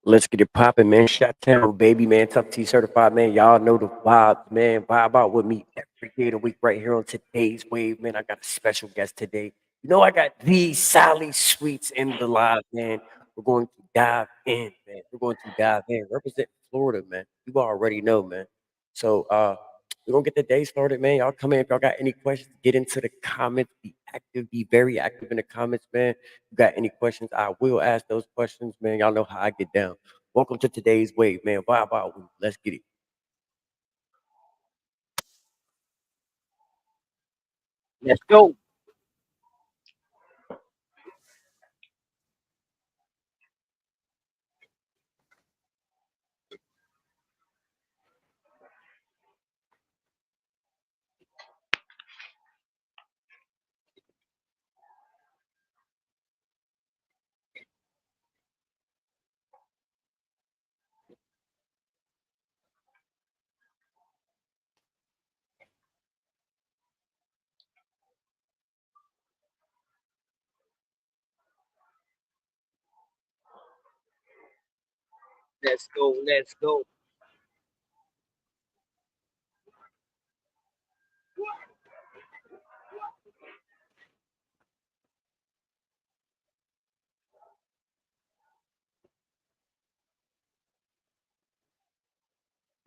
Let's get it popping, man. Shot Town, baby, man. Tough T certified, man. Y'all know the vibes, man. Vibe out with me every day of the week right here on today's wave, man. I got a special guest today. You know, I got the Sally Sweets in the live, man. We're going to dive in, man. We're going to dive in. Represent Florida, man. You already know, man. So we're gonna get the day started, man. Y'all come in if y'all got any questions, get into the comments, be active, be very active in the comments, man. You got any questions, I will ask those questions, man. Y'all know how I get down. Welcome to today's wave, man. Vibe out. Let's get it. Let's go. Let's go. Let's go.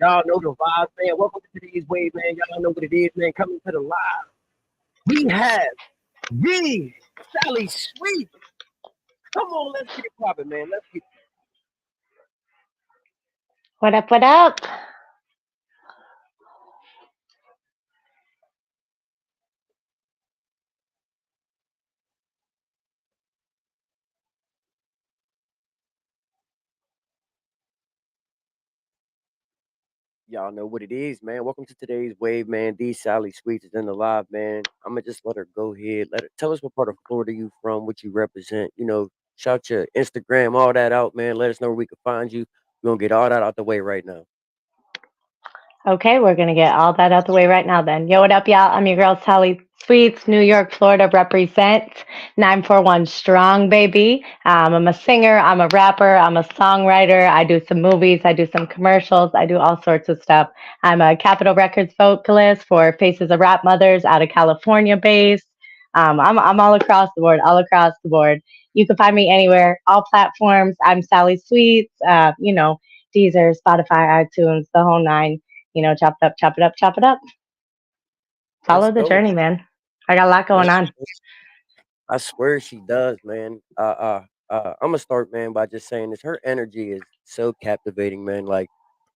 Y'all know the vibes, man. Welcome to today's wave, man. Y'all know what it is, man. Coming to the live. We have the Sally Sweet. Come on, let's get it popping, man. Let's get What up? What up? Y'all know what it is, man. Welcome to today's wave, man. The Sally Sweets is in the live, man. I'm gonna just let her go ahead. Let her tell us what part of Florida you from, what you represent. You know, shout your Instagram, all that out, man. Let us know where we can find you. We're gonna get all that out the way right now. Okay, we're gonna get all that out the way right now then. Yo, what up, y'all? I'm your girl Sally Sweets, New York, Florida represent 941 strong, baby. I'm a singer, I'm a rapper, I'm a songwriter. I do some movies, I do some commercials, I do all sorts of stuff. I'm a Capitol Records vocalist for Faces of Rap Mothers out of California based. I'm all across the board, all across the board. You can find me anywhere, all platforms. I'm Sally Sweets, Deezer, Spotify, iTunes, the whole nine. Chop it up, chop it up, chop it up. Let's Follow the go. journey, man. I got a lot going Let's on. I swear she does, man. I'm gonna start, man, by just saying this. Her energy is so captivating, man. Like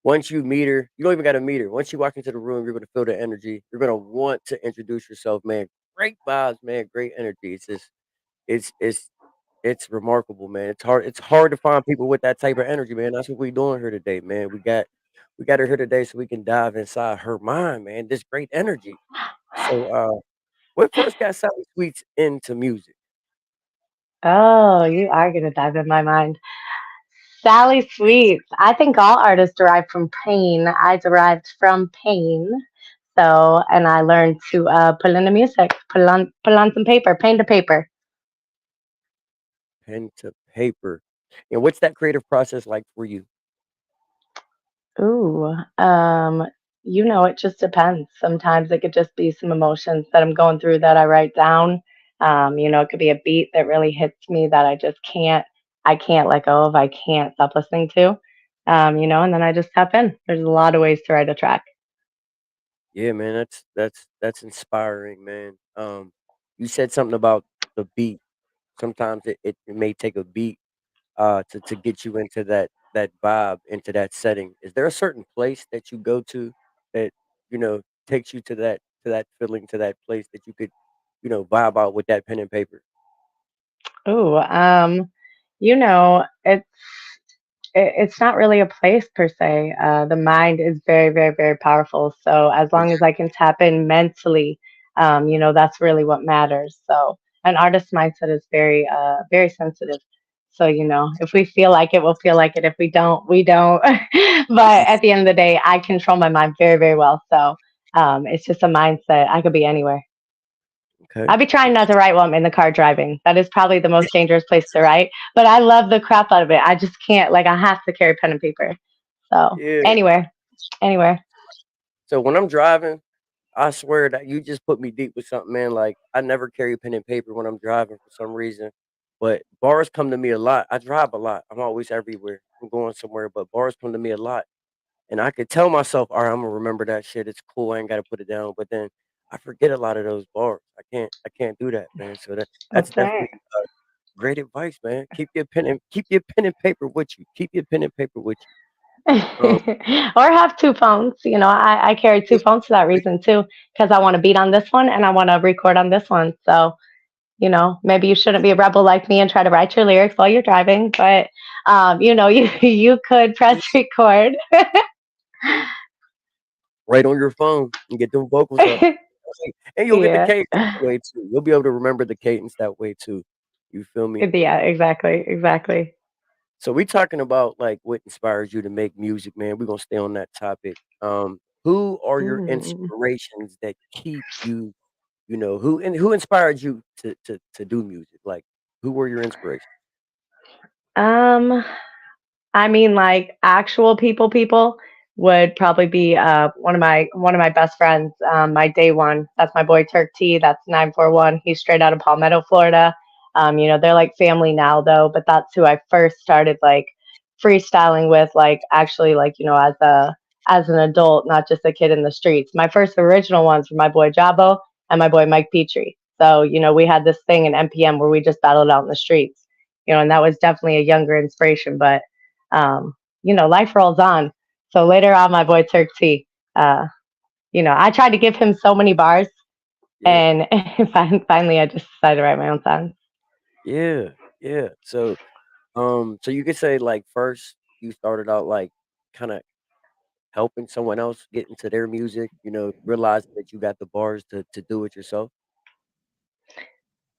once you meet her, you don't even gotta meet her. Once you walk into the room, you're gonna feel the energy. You're gonna want to introduce yourself, man. Great vibes, man. Great energy. It's just, it's, it's, it's remarkable, man. It's hard to find people with that type of energy, man. That's what we doing here today, man. We got her here today so we can dive inside her mind, man. This great energy. So, what first got Sally Sweets into music? Oh, you are going to dive in my mind. Sally Sweets. I think all artists derive from pain. I derived from pain. And I learned to put in the music, put on some paper, paint to paper. Pen to paper. And what's that creative process like for you? Ooh, it just depends. Sometimes it could just be some emotions that I'm going through that I write down. It could be a beat that really hits me that I can't let go of. I can't stop listening to. And then I just tap in. There's a lot of ways to write a track. Yeah, man, that's inspiring, man. You said something about the beat. Sometimes it may take a beat to get you into that vibe, into that setting. Is there a certain place that you go to that, takes you to that feeling, to that place that you could, vibe out with that pen and paper? Ooh, it's not really a place per se. The mind is very, very, very powerful. So as long as I can tap in mentally, that's really what matters. So an artist's mindset is very, very sensitive. So if we feel like it, we'll feel like it. If we don't, we don't. But at the end of the day, I control my mind very, very well. So it's just a mindset. I could be anywhere. Okay. I'll be trying not to write while I'm in the car driving. That is probably the most dangerous place to write. But I love the crap out of it. I just can't. Like I have to carry pen and paper. So Yeah. anywhere, anywhere. So when I'm driving, I swear that you just put me deep with something, man. Like I never carry pen and paper when I'm driving for some reason, but bars come to me a lot. I drive a lot. I'm always everywhere. I'm going somewhere, but bars come to me a lot, and I could tell myself, "All right, I'm gonna remember that shit. It's cool. I ain't got to put it down." But then I forget a lot of those bars. I can't do that, man. So that's That's right. definitely great advice, man. Keep your pen and paper with you. Keep your pen and paper with you. Um, Or have two phones. I carry two phones for that reason too, because I want to beat on this one and I want to record on this one. So, maybe you shouldn't be a rebel like me and try to write your lyrics while you're driving, but you could press record. right on your phone and get them vocals up. And you'll get the Yeah. cadence that way too. You'll be able to remember the cadence that way too. You feel me? Yeah, exactly, exactly. So we talking about like what inspires you to make music, man. We're gonna stay on that topic. Who are your Mm. inspirations that keep you, who inspired you to do music? Like who were your inspirations? Um, I mean, like actual people would probably be one of my best friends, my day one. That's my boy Turk T. That's 941. He's straight out of Palmetto, Florida. They're like family now though, but that's who I first started like freestyling with, like actually like as an adult, not just a kid in the streets. My first original ones were my boy Jabo and my boy Mike Petrie. So we had this thing in NPM where we just battled out in the streets. And that was definitely a younger inspiration, but life rolls on. So later on, my boy Turk T, I tried to give him so many bars, Yeah, and finally, I just decided to write my own songs. yeah, yeah. So you could say like first you started out like kind of helping someone else get into their music, realizing that you got the bars to do it yourself.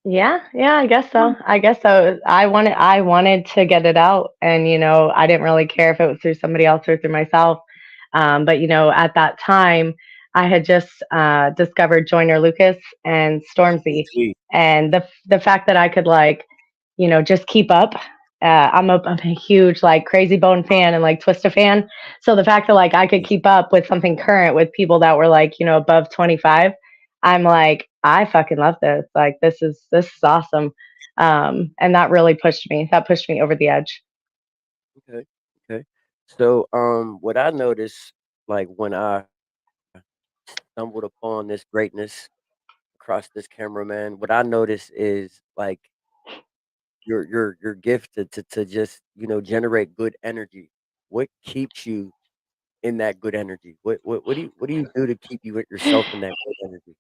Yeah, yeah, I guess so. I guess so. I wanted to get it out, and I didn't really care if it was through somebody else or through myself. But at that time, I had just discovered Joyner Lucas and Stormzy, Sweet. and the fact that I could like, just keep up. I'm a huge like Crazy Bone fan and like Twista fan. So the fact that like I could keep up with something current with people that were like above 25, I'm like, I fucking love this. Like this is awesome. And that really pushed me. That pushed me over the edge. Okay. Okay. So what I noticed like when I stumbled upon this greatness across this cameraman, what I noticed is like your gift to just, generate good energy. What keeps you in that good energy? What do you do to keep yourself in that good energy?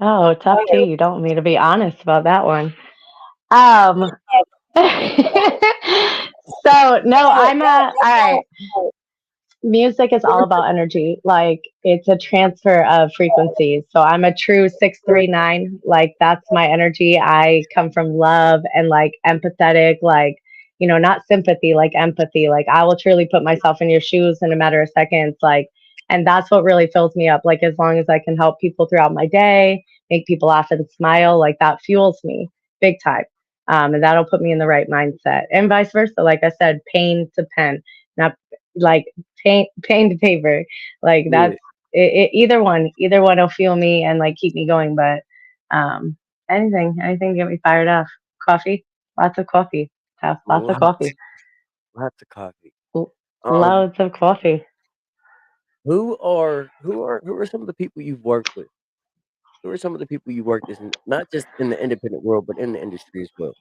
Oh, tough tea. You don't want me to be honest about that one. Um so no, I'm a all right. Music is all about energy. Like it's a transfer of frequencies. So I'm a true 639. Like that's my energy. I come from love and like empathetic, like, not sympathy, like empathy. Like I will truly put myself in your shoes in a matter of seconds. Like, and that's what really fills me up. Like as long as I can help people throughout my day, make people laugh and smile, like that fuels me big time. And that'll put me in the right mindset. And vice versa. Like I said, pain to pen. Not like pain to paper. Like Yeah. that's either one will fuel me and like keep me going. But um, anything to get me fired up. Coffee, lots of coffee. Have lots of Lots, coffee. lots of coffee. L- Um, Loads of coffee. who are some of the people you've worked with? Who are some of the people you worked with, not just in the independent world, but in the industry as well?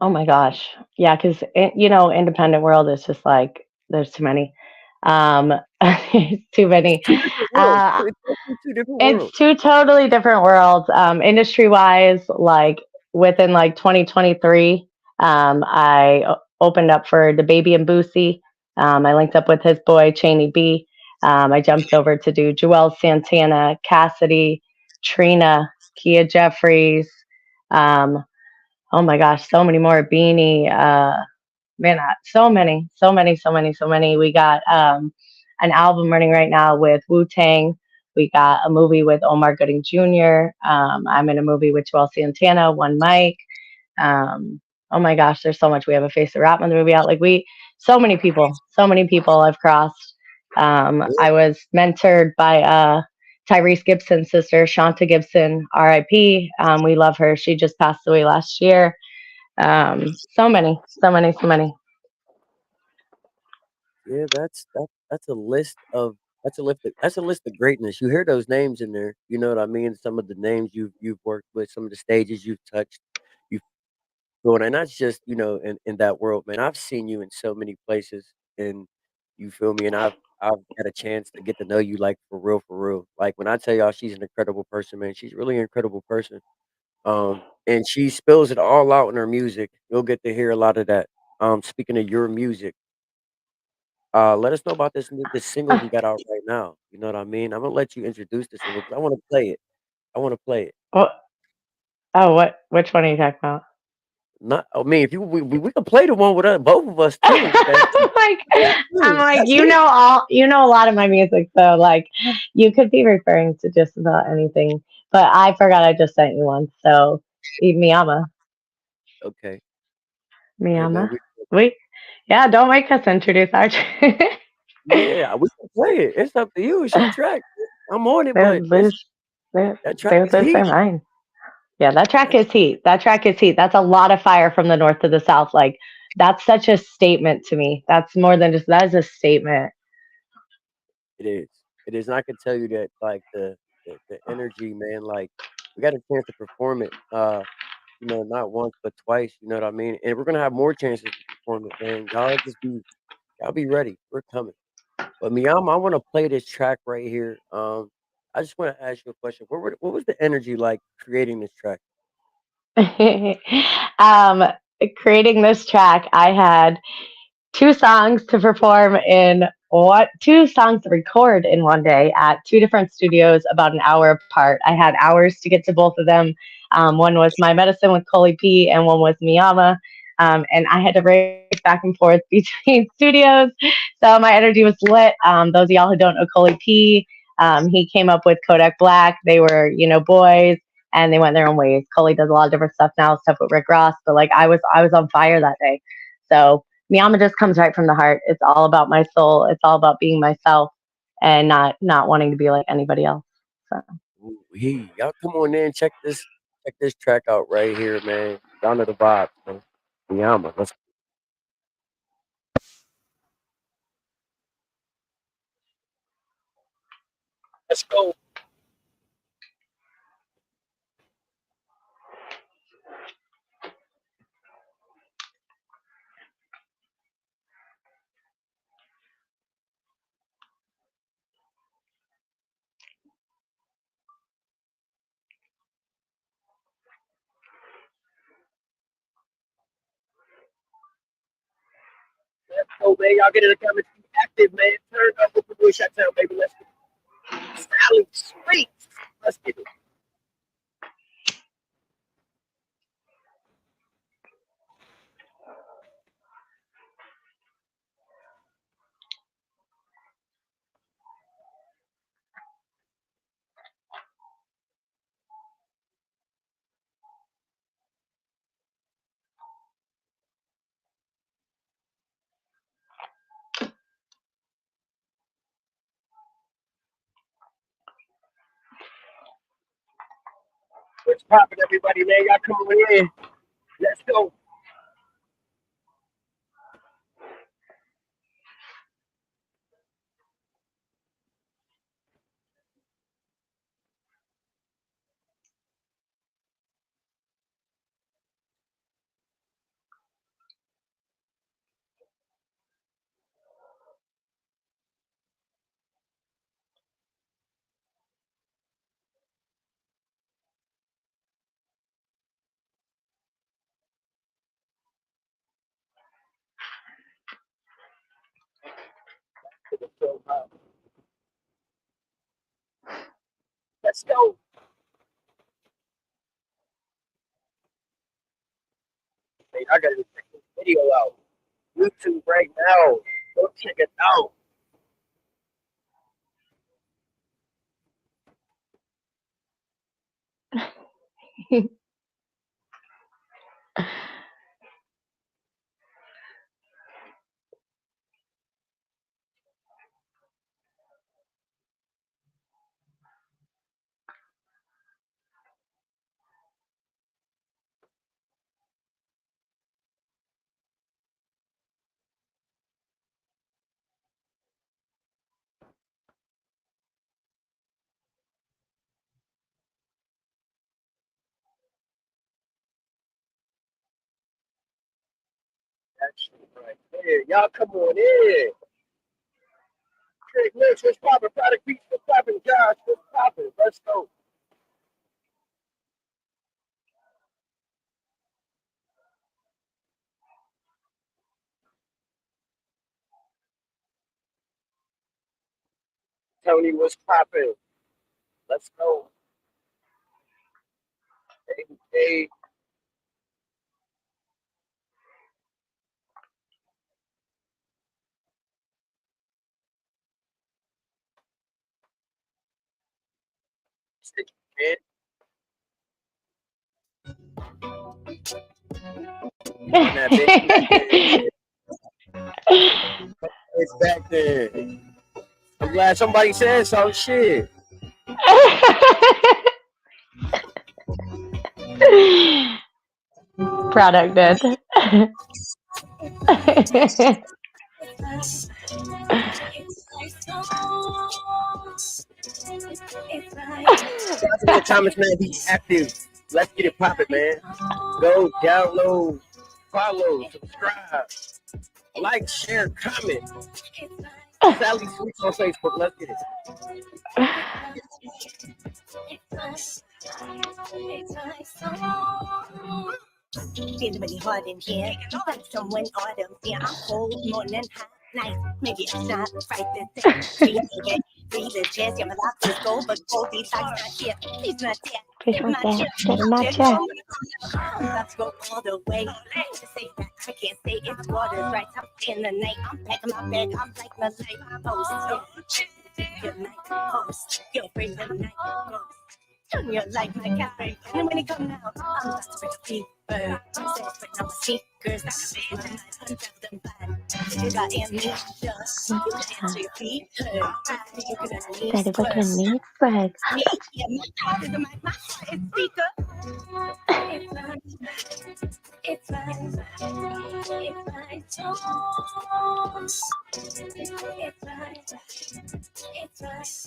Oh my gosh, yeah, because independent world is just like there's too many. Um, it's too many. Two different worlds. Uh, It's definitely two different It's worlds. two totally different worlds. Industry wise, like within like 2023, I opened up for the Baby and Boosie. I linked up with his boy Cheney B. I jumped over to do Joel Santana, Cassidy, Trina, Kia Jeffries. Um, oh my gosh, so many more. Beanie. Man, so many, so many, so many, so many. We got an album running right now with Wu Tang. We got a movie with Omar Gooding Jr. I'm in a movie with Joel Santana, One Mike. Oh my gosh, there's so much. We have a Face the Rap movie out. Like so many people I've crossed. I was mentored by Tyrese Gibson's sister, Shanta Gibson, RIP. We love her. She just passed away last year. So many, so many, so many. Yeah, that's a list of that's a list of greatness. You hear those names in there. You know what I mean? Some of the names you've worked with, some of the stages you've touched, you've gone, and that's just in that world, man. I've seen you in so many places, and you feel me. And I've had a chance to get to know you like for real. Like when I tell y'all she's an incredible person, man. She's really an incredible person. And she spills it all out in her music. You'll get to hear a lot of that. Speaking of your music. Let us know about this single you got out right now. You know what I mean? I'm gonna let you introduce the single because I want to play it. I want to play it. What? Oh, what? Which one are you talking about? Not, I mean, if we can play the one with us, both of us too. like That's I'm good. like That's it. you know a lot of my music, so like you could be referring to just about anything. But I forgot I just sent you one. So Miyama. Okay. All right, man. Miyama. We yeah, don't make us introduce our We can play it. It's up to you. It's your track. I'm on it, they but listen, lose they that track they is lose their heat. mind. Yeah, that track That's is heat. That track is heat. That's a lot of fire from the north to the south. Like that's such a statement to me. That's more than just that is a statement. it is. It is. And I can tell you that like the energy, man. Like we got a chance to perform it. Not once but twice. You know what I mean? And we're gonna have more chances to perform it, man. Y'all be ready. We're coming. But Miyama, I want to play this track right here. I just want to ask you a question. What was the energy like creating this track? um, Creating this track, I had two songs to perform in what two songs to record in one day at two different studios about an hour apart. I had hours to get to both of them. One was My Medicine with Coley P, and one was Miyama. And I had to race back and forth between studios. So my energy was lit. Those of y'all who don't know Coley P, he came up with Kodak Black. They were, boys and they went their own ways. Coley does a lot of different stuff now, stuff with Rick Ross, but like I was on fire that day. So Miyama just comes right from the heart. It's all about my soul. It's all about being myself and not wanting to be like anybody else. So Ooh, y'all come on in, check this track out right here, man. Y'all know the vibes, man. Miyama, let's go. Let's go, man. Y'all get in the comments, be active, man. Turn up with the bush out town, baby. Let's go. Sally Streets. Let's get it. What's poppin', everybody, man? Y'all come on in. Let's go. So, let's go. Man, I gotta check this video out. YouTube right now. Go check it out. That's right there. Y'all come on in. Craig Lynch, what's poppin'? Product Beats, what's poppin'? Josh, what's poppin'? Let's go. Tony, what's poppin'? Let's go. Hey, man. On that bitch back there. It's back there. I'm glad somebody said some shit. Product did. Shout out to the comments, man. Be active. Let's get it poppin', man. Go download, follow, subscribe, like, share, comment. Sally Sweets on Facebook. Let's get it. Feeling really hard in here. Like someone autumn. Yeah, I'm cold, morning, hot, night. Maybe it's not right this day. Breathe the chest, yeah, my locks is gold, but gold, these lights not here. Please not there. Please not there. Get in my chair. I'm about to go all the way. To say that I can't say it's water's right. I'm in the night. I'm packing my bag. I'm like my light post. Your night post. Your brain the night post. Turn your light my cafe. And when it come out, I'm about to break a fever. I'm set for number sneakers. I'm my night unwrap them bad. You got amnesia. You can answer your feet. You can Daddy, what can need Greg? me, yeah, my heart is a mic, my heart is speaker. It's right, it's right, it's right, it's right.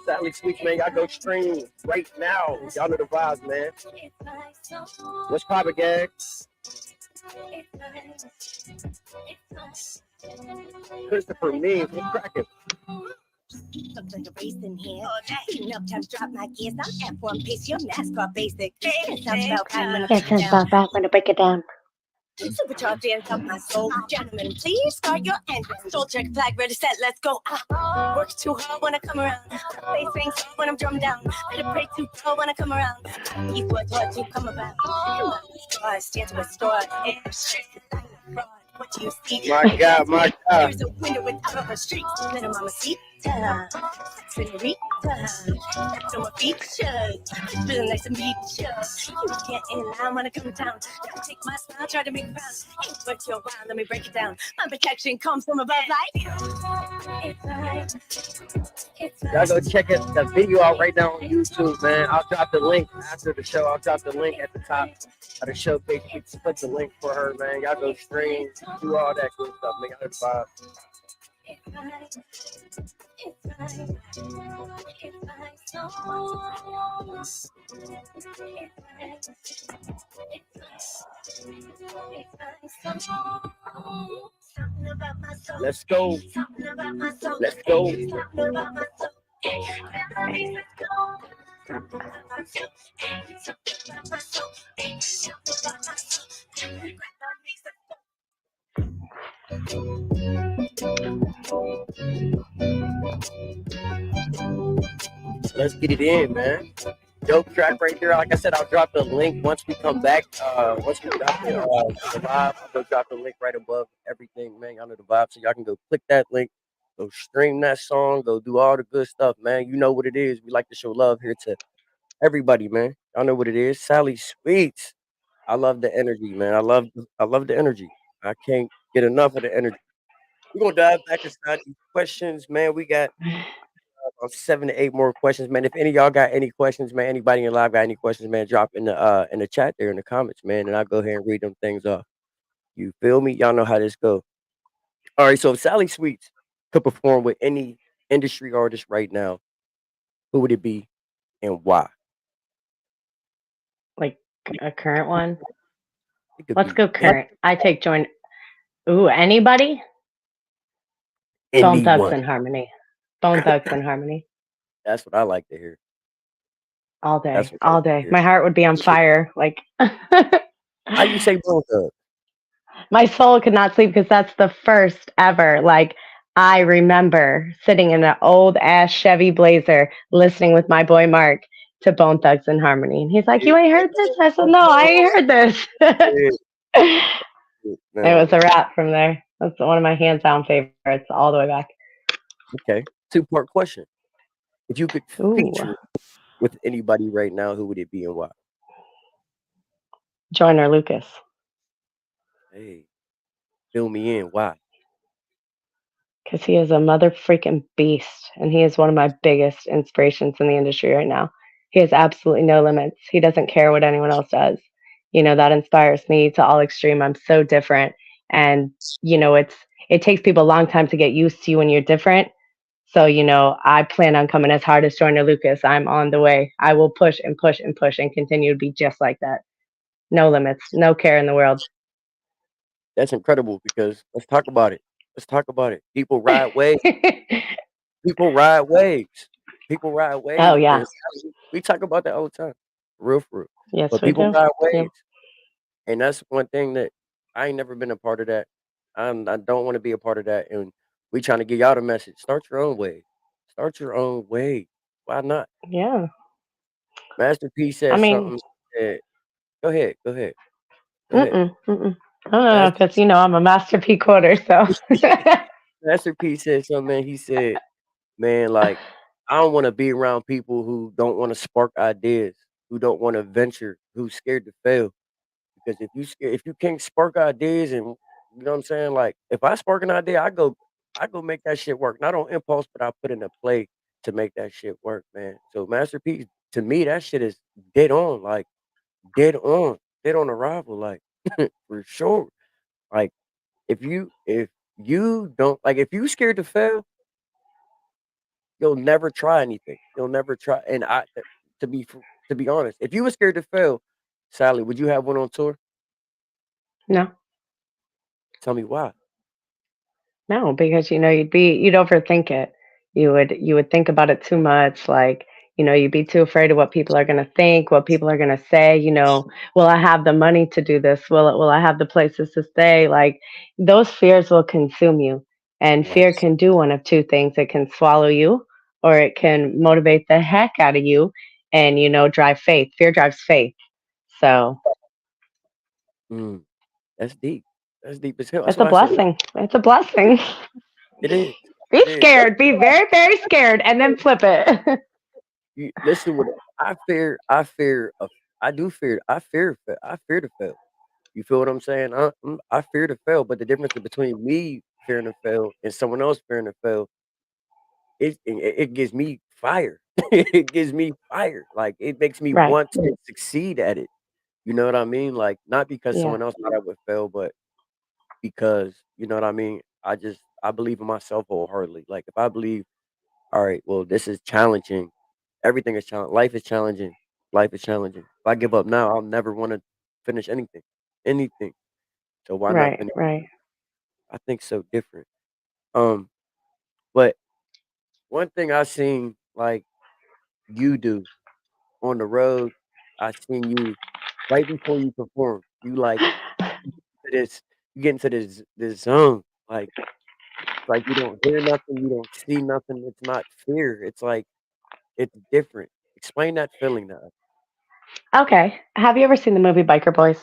Sally Sweets, man. Y'all go stream right now. Y'all know the vibes, man. What's poppin', gang? Christopher Means, what's cracking? Something to race in here. Enough time to drop my gears. I'm F1 pace, your NASCAR basic. It sounds about right when I Yes, it's about right when to break it down. Supercharged dance up my soul. Gentlemen, please start your engine. Soul check flag, ready, set, let's go. Work too hard when I come around. Face rings when I'm drummed down. Better pray too hard when I come around. Keep what to come about. Stars, dance with stars. What do you see? My God, my God. There's a window without a street. Little mama seat. Senorita, that's on my features. Feeling nice and beach. You get in line when I come down. Don't take my smile, try to make rounds. Ain't worth your while, let me break it down. My protection comes from above, like. Y'all go check it, the video out right now on YouTube, man. I'll drop the link after the show. I'll drop the link at the top of the show page. You can put the link for her, man. Y'all go stream, do all that good stuff, man. Y'all know the vibe. Let's go. Let's go. Let's get it in, man. Dope track right there. Like I said, I'll drop the link once we come back. Once we drop the vibe, I'll go drop the link right above everything, man. Y'all know the vibe, so y'all can go click that link Go stream that song. Go do all the good stuff, man. You know what it is. We like to show love here to everybody, man. Y'all know what it is. Sally Sweets. I love the energy, man. I love the energy. I can't get enough of the energy. We're gonna dive back inside these questions, man. We got about 7 to 8 more questions, man. If any of y'all got any questions, man, anybody in live got any questions, man, drop in the chat there in the comments, man, and I'll go ahead and read them things off. You feel me? Y'all know how this go. All right, so if Sally Sweets could perform with any industry artist right now, who would it be and why? Like a current one. It could Let's be go current. I take join. Ooh, anybody? Bone Thugs anyone. and Harmony. Bone Thugs and Harmony. That's what I like to hear. All That's day, what I all like to day. hear. My heart would be on fire. Like How you say both of? my soul could not sleep because that's the first ever. Like I remember sitting in an old ass Chevy Blazer listening with my boy Mark to Bone Thugs and Harmony. And he's like, "You ain't heard this?" I said, "No, I ain't heard this." It was Man, a wrap from there. That's one of my hands down favorites all the way back. okay. Two-part question. If you could Ooh, feature with anybody right now, who would it be and why? Joyner Lucas. Hey, fill me in. Why? Because he is a mother freaking beast and he is one of my biggest inspirations in the industry right now. He has absolutely no limits. He doesn't care what anyone else does. That inspires me to all extreme. I'm so different. And, it takes people a long time to get used to you when you're different. So, I plan on coming as hard as Joyner Lucas. I'm on the way. I will push and push and push and continue to be just like that. No limits, no care in the world. That's incredible because let's talk about it. Let's talk about it. People ride waves. People ride waves. People ride Oh, waves. yeah. And we talk about that all the time. For real. Yes, But we people do. ride Yep. waves. And that's one thing that I ain't never been a part of that. I don't want to be a part of that. And we trying to get y'all the message. Start your own way. Start your own way. Why not? Yeah. Master P I said mean, something. Said, go ahead. Go ahead. Go ahead. mm-mm, mm-mm. I don't know, Master, because I'm a master P quarter, so. Master P said something, man. He said, man, like, I don't want to be around people who don't want to spark ideas, who don't want to venture, who's scared to fail. Because if you can't spark ideas and you know what I'm saying, like if I spark an idea, I go make that shit work. Not on impulse, but I put in a play to make that shit work, man. So masterpiece to me, that shit is dead on, like dead on arrival, like for sure. Like if you don't like if you scared to fail, you'll never try anything. You'll never try. And to be to be honest, if you were scared to fail, Sally, would you have one on tour? No, Tell me why. no, because you'd overthink it. You would think about it too much. Like, you'd be too afraid of what people are gonna think, what people are gonna say. Will I have the money to do this? Will I have the places to stay? Like, those fears will consume you, and fear Yes. can do one of two things. It can swallow you, or it can motivate the heck out of you, and drive faith. Fear drives faith. So Mm. That's deep. That's deep as hell. That's it's a why I said blessing. It's a blessing. it is. Be It is. scared. Be very, very scared, and then flip it. You listen with I fear. I fear. I do fear. I fear. I fear to fail. You feel what I'm saying? I fear to fail. But the difference between me fearing to fail and someone else fearing to fail, it gives me fire. It gives me fire. Like it makes me Right. want to succeed at it. You know what I mean? Like not because Yeah. someone else thought I would fail, but because you know what I mean. I believe in myself wholeheartedly. Like if I believe, all right, well, this is challenging. Everything is challenging. Life is challenging. Life is challenging. If I give up now, I'll never want to finish anything. Anything. So why not Right. finish? Right. I think so different. Um, but one thing I seen like you do on the road, I seen you right before you perform. You like this. You get into this zone. Like you don't hear nothing. You don't see nothing. It's not fear. It's like it's different. Explain that feeling to us. Okay. Have you ever seen the movie Biker Boys?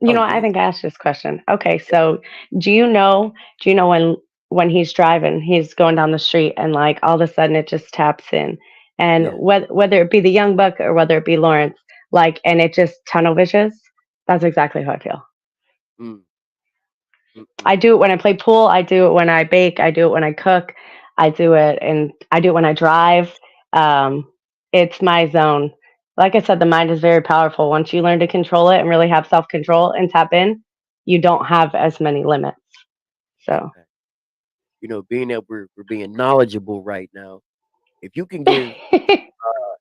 Oh I yeah. think I asked this question. Okay, so do you know? Do you know when when he's driving, he's going down the street, and like all of a sudden it just taps in. And Yeah. whether it be the young buck or whether it be Lawrence, like, and it just tunnel visions, that's exactly how I feel. Mm, mm, mm, I do it mm. when I play pool. I do it when I bake. I do it when I cook. I do it and I do it when I drive. Um, it's my zone. Like I said, the mind is very powerful. Once you learn to control it and really have self control and tap in, you don't have as many limits. That's a So, fact. Being that we're being knowledgeable right now, if you can give,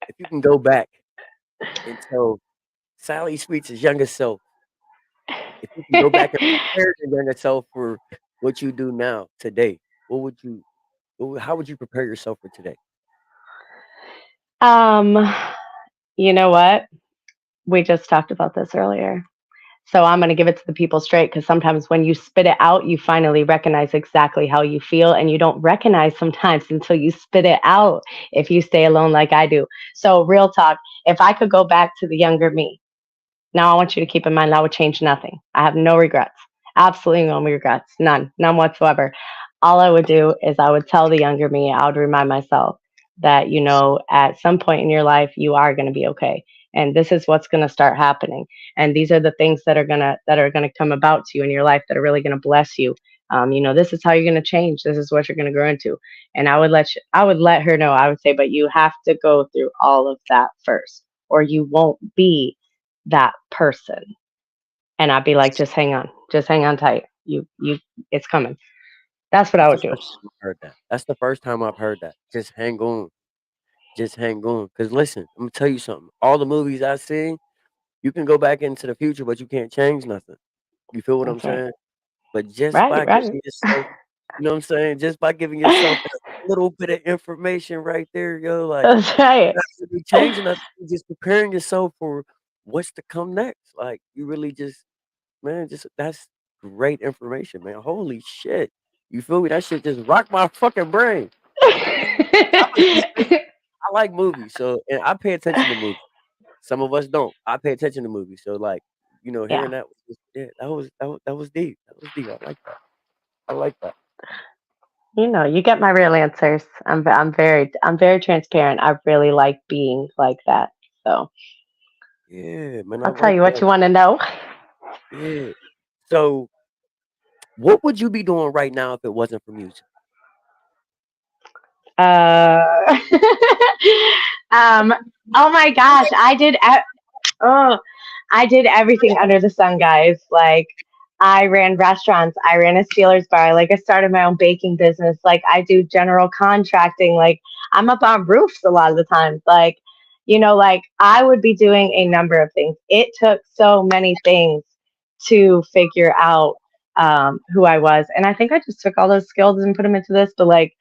if you can go back and tell Sally Sweet's younger self, if you can go back and prepare your younger self for what you do now today, what would you, how would you prepare yourself for today? um, you know what? We just talked about this earlier. So I'm going to give it to the people straight because sometimes when you spit it out, you finally recognize exactly how you feel. And you don't recognize sometimes until you spit it out if you stay alone like I do. So, real talk, if I could go back to the younger me, now, I want you to keep in mind that would change nothing. I have no regrets. Absolutely no regrets. None. None whatsoever. All I would do is I would tell the younger me, I would remind myself that, at some point in your life, you are going to be okay. And this is what's going to start happening. And these are the things that are gonna come about to you in your life that are really going to bless you. This is how you're going to change. This is what you're going to grow into. And I would let her know. I would say, but you have to go through all of that first, or you won't be that person. And I'd be like, just hang on tight. It's coming. That's what I That's the would do. first time I've heard that. That's the first time I've heard that. Just hang on. Just hang on. Cause listen, I'm gonna tell you something. All the movies I've seen, you can go back into the future, but you can't change nothing. You feel what I'm That's right. saying? But just Right, by right. giving yourself, what I'm saying? Just by giving yourself that little bit of information right there, yo, like That's right. you're not really changing nothing. You're just preparing yourself for what's to come next. Like you really just, man, just that's great information, man. Holy shit. You feel me? That shit just rocked my fucking brain. I'm gonna be straight. I like movies, so and I pay attention to movies. Some of us don't. I pay attention to movies, so like hearing Yeah. that was just, yeah, that was deep. That was deep. I like that. I like that. You get my real answers. I'm very transparent. I really like being like that. So Yeah, man, I I'll tell like you what that. you want to know. Yeah. So, what would you be doing right now if it wasn't for music? Uh, um. Oh my gosh, oh, I did everything under the sun, guys. Like, I ran restaurants, I ran a Steelers bar, like, I started my own baking business, like, I do general contracting, like, I'm up on roofs a lot of the times. Like, like, I would be doing a number of things. It took so many things to figure out who I was. And I think I just took all those skills and put them into this, but like,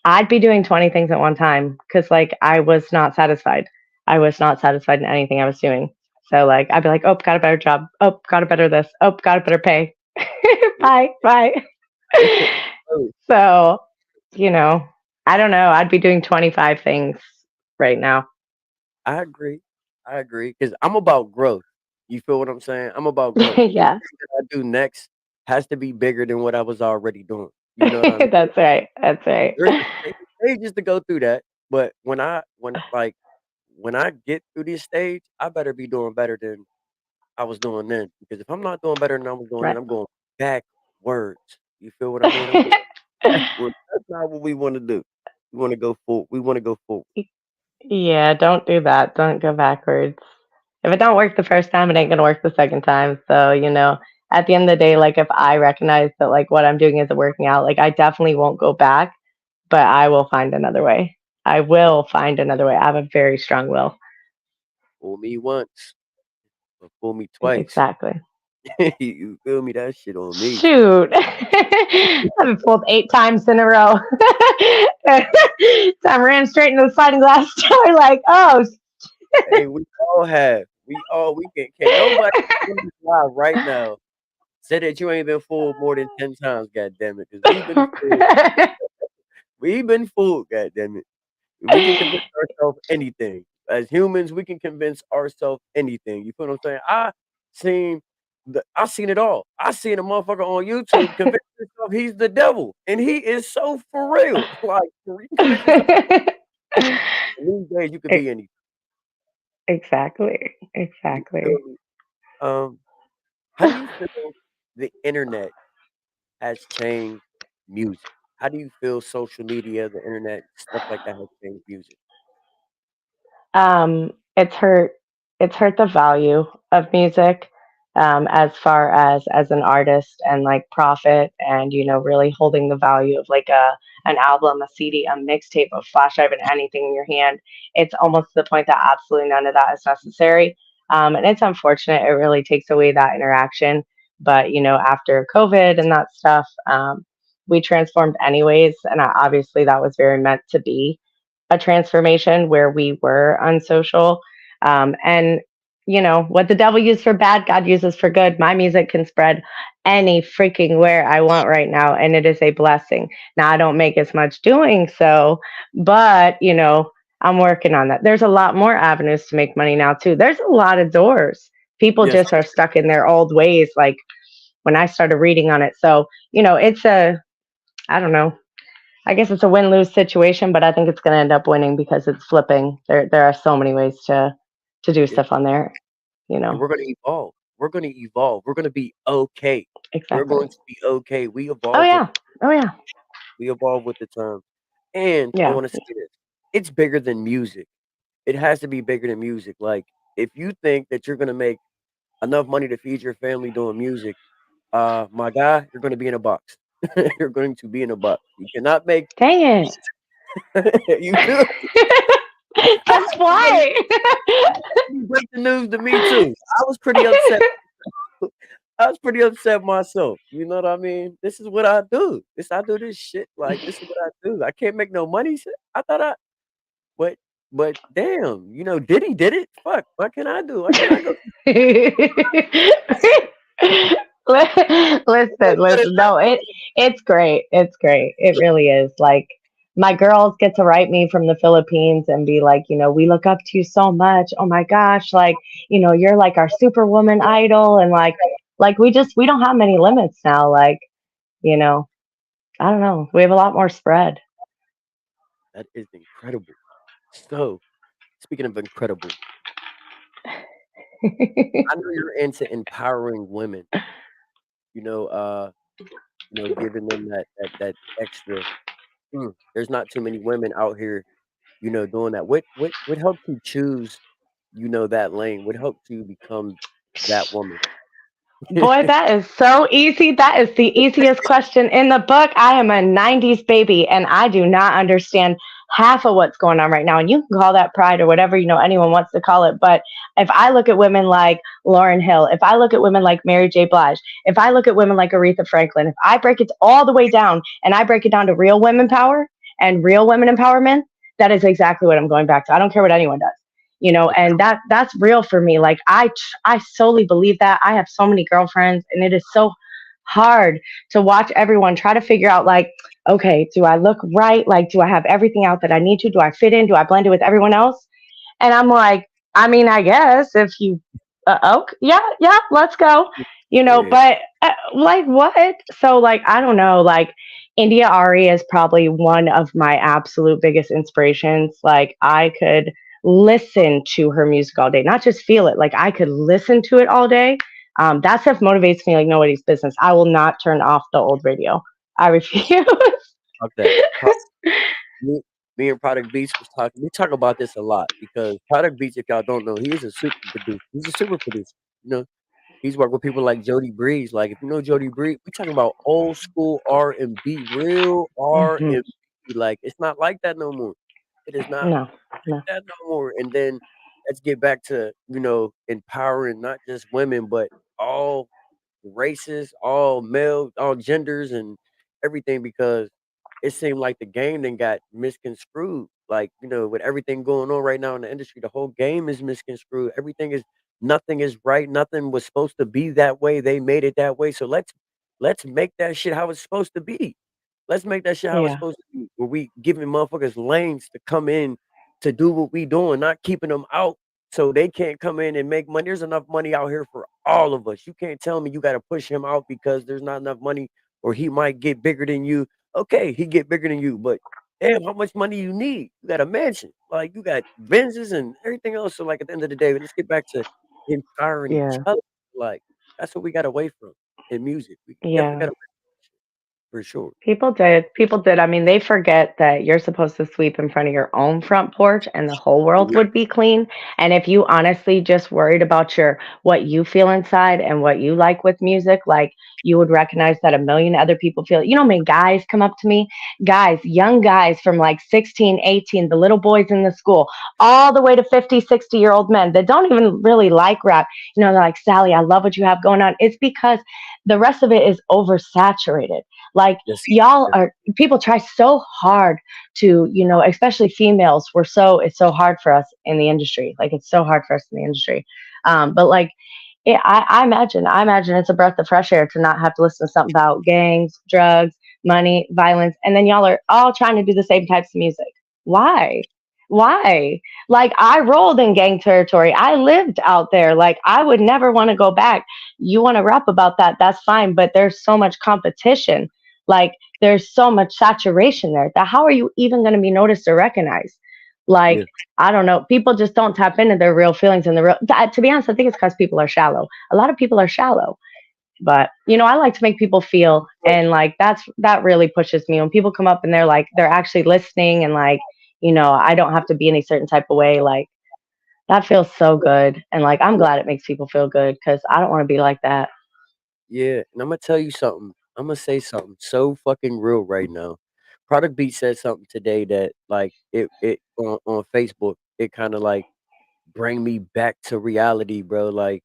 I'd be doing 20 things at one time because, like, I was not satisfied. I was not satisfied in anything I was doing. So, like, I'd be like, oh, got a better job. Oh, got a better this. Oh, got a better pay. Bye, bye. Oh, So, you know, I don't know. I'd be doing 25 things right now. I agree. I agree because I'm about growth. You feel what I'm saying? I'm about growth. Anything Yeah, that I do next has to be bigger than what I was already doing. You know what I mean? that's right. That's right. There's stages to go through that, but when I get through this stage, I better be doing better than I was doing then. Because if I'm not doing better than I was doing then, Right. I'm going backwards. You feel what I mean? I'm going backwards. That's not what we want to do. We want to go forward. We want to go forward. Yeah, don't do that. Don't go backwards. If it don't work the first time, it ain't gonna work the second time. So, at the end of the day, like, if I recognize that, like, what I'm doing isn't working out, like, I definitely won't go back, but I will find another way. I will find another way. I have a very strong will. Fool me once, but fool me twice. Exactly. You feel me? That shit on me. Shoot. I've been fooled 8 times in a row. So I ran straight into the sliding glass door, like, oh, Hey, we all have. We can't nobody on this live right now say that you ain't been fooled more than 10 times, God damn it, because we've been fooled. We've been fooled, God damn it. We can convince ourselves anything. As humans, we can convince ourselves anything. You feel what I'm saying? I seen I seen it all. I seen a motherfucker on YouTube convince himself he's the devil, and he is so for real. Like, you convince yourself these days you could be any. Exactly. You feel Exactly. me? Um, how do you feel the internet has changed music? How do you feel social media, the internet, stuff like that has changed music? It's hurt the value of music, as far as an artist and like profit, and really holding the value of like an album, a CD, a mixtape, a flash drive, and anything in your hand. It's almost to the point that absolutely none of that is necessary. And it's unfortunate. It really takes away that interaction. But after COVID and that stuff, we transformed anyways, and obviously that was very meant to be a transformation where we were unsocial. And what the devil used for bad, God uses for good. My music can spread any freaking where I want right now, and it is a blessing. Now I don't make as much doing so, but I'm working on that. There's a lot more avenues to make money now too. There's a lot of doors. People Yes, just are stuck in their old ways. Like when I started reading on it, so it's I don't know, I guess it's a win lose situation, but I think it's going to end up winning because it's flipping. There are so many ways to do yes. stuff on there. And we're gonna evolve. We're gonna evolve. We're gonna be okay. We're going Exactly. to be okay. Oh yeah. Oh yeah. We evolve with the time. And I Yeah. want to say this. It's bigger than music. It has to be bigger than music. Like if you think that you're gonna make enough money to feed your family doing music, my guy, you're gonna be in a box. You're going to be in a box. You cannot make Dang you feel it. That's why. break the news to me too. I was pretty upset. I was pretty upset myself. You know what I mean? This is what I do. I do this shit. Like this is what I do. I can't make no money. Shit. I thought I but damn, Diddy did it. Fuck. What can I do? What can I go Listen, listen. No, it's great. It's great. It really is. Like my girls get to write me from the Philippines and be like, we look up to you so much. Oh my gosh, like, you're like our superwoman idol, and like we don't have many limits now. Like, you know, I don't know. We have a lot more spread. That is incredible. So, speaking of incredible, I know you're into empowering women, you know, uh, giving them that extra. There's not too many women out here, doing that. What helped you choose, that lane? What helped you become that woman? Boy, that is so easy. That is the easiest question in the book. I am a 90s baby and I do not understand half of what's going on right now. And you can call that pride or whatever, anyone wants to call it. But if I look at women like Lauryn Hill, if I look at women like Mary J. Blige, if I look at women like Aretha Franklin, if I break it all the way down and I break it down to real women power and real women empowerment, that is exactly what I'm going back to. I don't care what anyone does. Okay. And that's real for me. Like I solely believe that. I have so many girlfriends, and it is so hard to watch everyone try to figure out, like, okay, do I look right? Like, do I have everything out that I need to? Do I fit in? Do I blend in with everyone else? And I'm like, I mean, I guess if you, okay, yeah, yeah, let's go. Yeah. But like what? So like, I don't know. Like, India Ari is probably one of my absolute biggest inspirations. Like, I could listen to her music all day, not just feel it. Like, I could listen to it all day. That stuff motivates me like nobody's business. I will not turn off the old radio. I refuse. Fuck that. Me, me and Product Beats was talking. We talk about this a lot because Product Beats, if y'all don't know, he is a super producer. He's a super producer. You know, he's worked with people like Jody Breeze. Like if you know Jody Breeze, we talking about old school R&B, real Hmm. R&B. Like it's not like that no more. It is not No, like no. that no more. And then let's get back to empowering not just women but all races, all male, all genders, and everything because it seemed like the game then got misconstrued. Like, with everything going on right now in the industry, the whole game is misconstrued. Nothing is right. Nothing was supposed to be that way. They made it that way. So let's make that shit how it's supposed to be. Let's make that shit how it's Yeah. supposed to be. Where we giving motherfuckers lanes to come in to do what we doing, not keeping them out so they can't come in and make money. There's enough money out here for all of us. You can't tell me you got to push him out because there's not enough money, or he might get bigger than you. Okay, he get bigger than you, but damn, how much money you need? You got a mansion, like you got Benzes and everything else. So like at the end of the day, let's get back to inspiring each Yeah. other. Like that's what we got away from in music. We definitely Yeah. got away for sure. People did. People did. I mean, they forget that you're supposed to sweep in front of your own front porch and the whole world Yeah, would be clean. And if you honestly just worried about your what you feel inside and what you like with music, like you would recognize that a million other people feel. You know, how many guys come up to me, guys, young guys from like 16, 18, the little boys in the school, all the way to 50, 60-year-old men that don't even really like rap. You know, they're like, Sally, I love what you have going on. It's because the rest of it is oversaturated. Like yes, y'all yes, are people try so hard to, especially females, it's so hard for us in the industry. Like it's so hard for us in the industry. But like I imagine it's a breath of fresh air to not have to listen to something about gangs, drugs, money, violence, and then y'all are all trying to do the same types of music. Why? Why? Like I rolled in gang territory. I lived out there. Like I would never want to go back. You want to rap about that, that's fine, but there's so much competition. Like there's so much saturation there that how are you even going to be noticed or recognized? Like yeah, I don't know. People just don't tap into their real feelings and the real. To be honest, I think it's because people are shallow. A lot of people are shallow, but I like to make people feel, and like that really pushes me when people come up and they're like they're actually listening, and like I don't have to be any certain type of way. Like that feels so good, and like I'm glad it makes people feel good because I don't want to be like that. yeah. And I'm gonna tell you something. I'm gonna say something so fucking real right now. Product Beat said something today that like it on Facebook. It kind of like bring me back to reality, bro. Like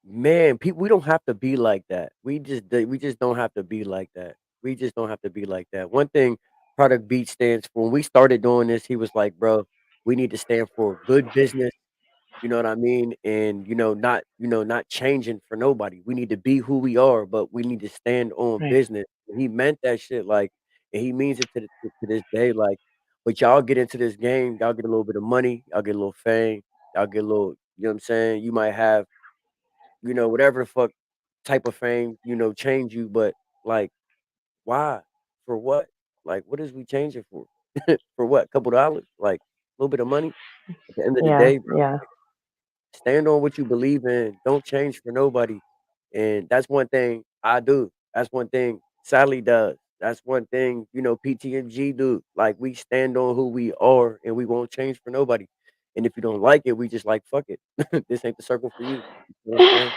man, people, we don't have to be like that. We just don't have to be like that. We just don't have to be like that. One thing Product Beat stands for, when we started doing this, he was like, bro, we need to stand for good business. You know what I mean? And not changing for nobody. We need to be who we are, but we need to stand on Right. business. He meant that shit, like, and he means it to this day. Like, but y'all get into this game, y'all get a little bit of money, y'all get a little fame, y'all get a little, you know what I'm saying? You might have whatever the fuck type of fame, change you, but like, why? For what? Like, what is we changing for? For what? Couple dollars? Like, a little bit of money? At the end of the Yeah. day, bro, Yeah. stand on what you believe in. Don't change for nobody. And that's one thing I do. That's one thing Sally does. That's one thing, PTMG do. Like, we stand on who we are and we won't change for nobody. And if you don't like it, we just like, fuck it. This ain't the circle for you. You know what I'm saying?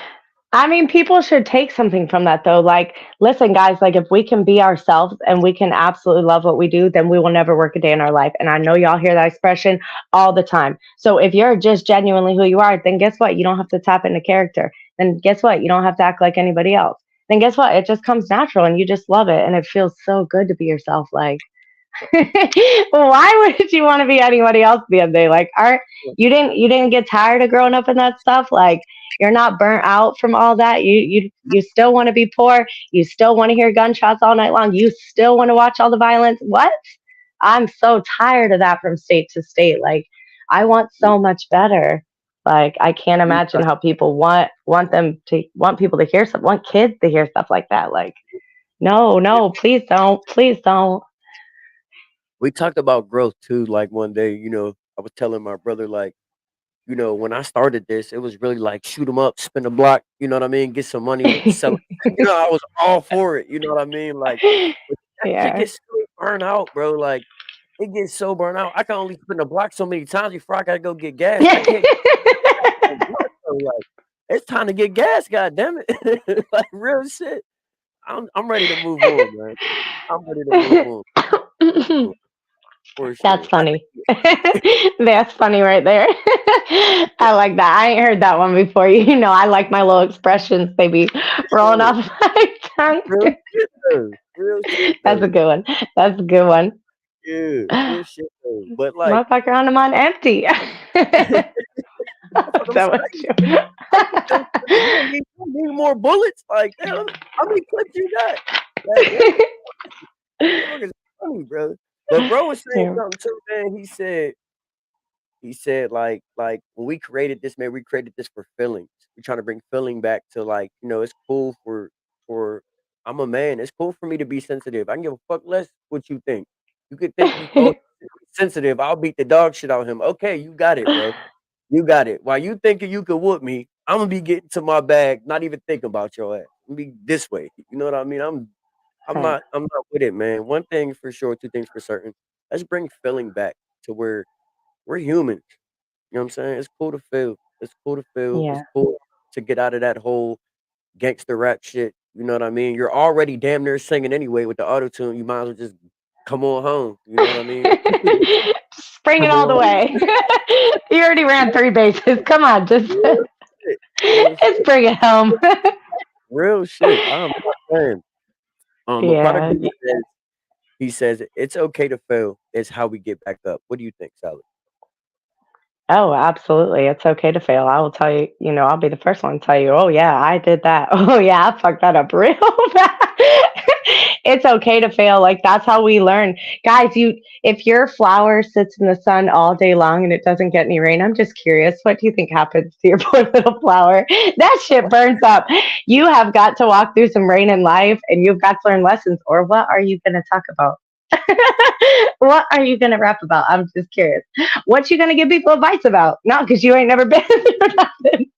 I mean, people should take something from that though. Like, listen, guys, like if we can be ourselves and we can absolutely love what we do, then we will never work a day in our life. And I know y'all hear that expression all the time. So if you're just genuinely who you are, then guess what? You don't have to tap into character. Then guess what? You don't have to act like anybody else. Then guess what? It just comes natural and you just love it. And it feels so good to be yourself. Like, why would you want to be anybody else at the end of the day? Like, aren't you didn't get tired of growing up in that stuff? Like, you're not burnt out from all that. You still want to be poor. You still want to hear gunshots all night long. You still want to watch all the violence. What? I'm so tired of that from state to state. Like, I want so much better. Like, I can't We imagine how people want people to hear want kids to hear stuff like that. Like, no, yeah. no, please don't. We talked about growth too. Like one day, I was telling my brother, like, when I started this, it was really like shoot 'em up, spin a block, you know what I mean? Get some money, sell it. I was all for it, you know what I mean? Like, but that shit Yeah. gets so burnt out, bro. Like, it gets so burnt out. I can only spin a block so many times before I gotta go get gas. I can't get block, so like, it's time to get gas, god damn it. Like real shit. I'm ready to move on, man. I'm ready to move on. For That's sure. I funny. think That's funny right there. I like that. I ain't heard that one before. I like my little expressions. They be rolling yeah, off my tongue. real shit though. Real shit That's a though. good one. That's a good one. Yeah, real shit though. But like, Motherfucker on them on empty. That's that's what I'm what saying. you. How many clips you need more bullets? Like, damn, how many clips you got? Like, damn, motherfuckers funny, bro. But bro was saying Yeah. something too, man. He said, he said like when we created this, man, we created this for feelings. We're trying to bring feeling back to like, it's cool for I'm a man. It's cool for me to be sensitive. I can give a fuck less what you think. You could think you sensitive. I'll beat the dog shit out of him. Okay, you got it, bro. You got it. While you thinking you could whoop me, I'm gonna be getting to my bag, not even thinking about your ass. I'm gonna be this way. You know what I mean? I'm not with it, man. One thing for sure, two things for certain. Let's bring feeling back to where we're humans. You know what I'm saying? It's cool to feel. It's cool to feel. It's Yeah. cool to get out of that whole gangster rap shit. You know what I mean? You're already damn near singing anyway with the auto tune. You might as well just come on home. You know what I mean? Just bring it Come all on the home. way. You already ran 3 bases. Come on, just Real shit. Real let's shit. bring it home. Real shit. I'm not saying. A product Yeah. he says it's okay to fail. It's how we get back up. What do you think, Sally? Oh, absolutely. It's okay to fail. I will tell you, I'll be the first one to tell you, oh, yeah, I did that. Oh, yeah, I fucked that up real bad. It's okay to fail. Like, that's how we learn. Guys, if your flower sits in the sun all day long and it doesn't get any rain, I'm just curious. What do you think happens to your poor little flower? That shit burns up. You have got to walk through some rain in life and you've got to learn lessons. Or what are you going to talk about? What are you going to rap about? I'm just curious. What you gonna give people advice about? No, because you ain't never been through nothing.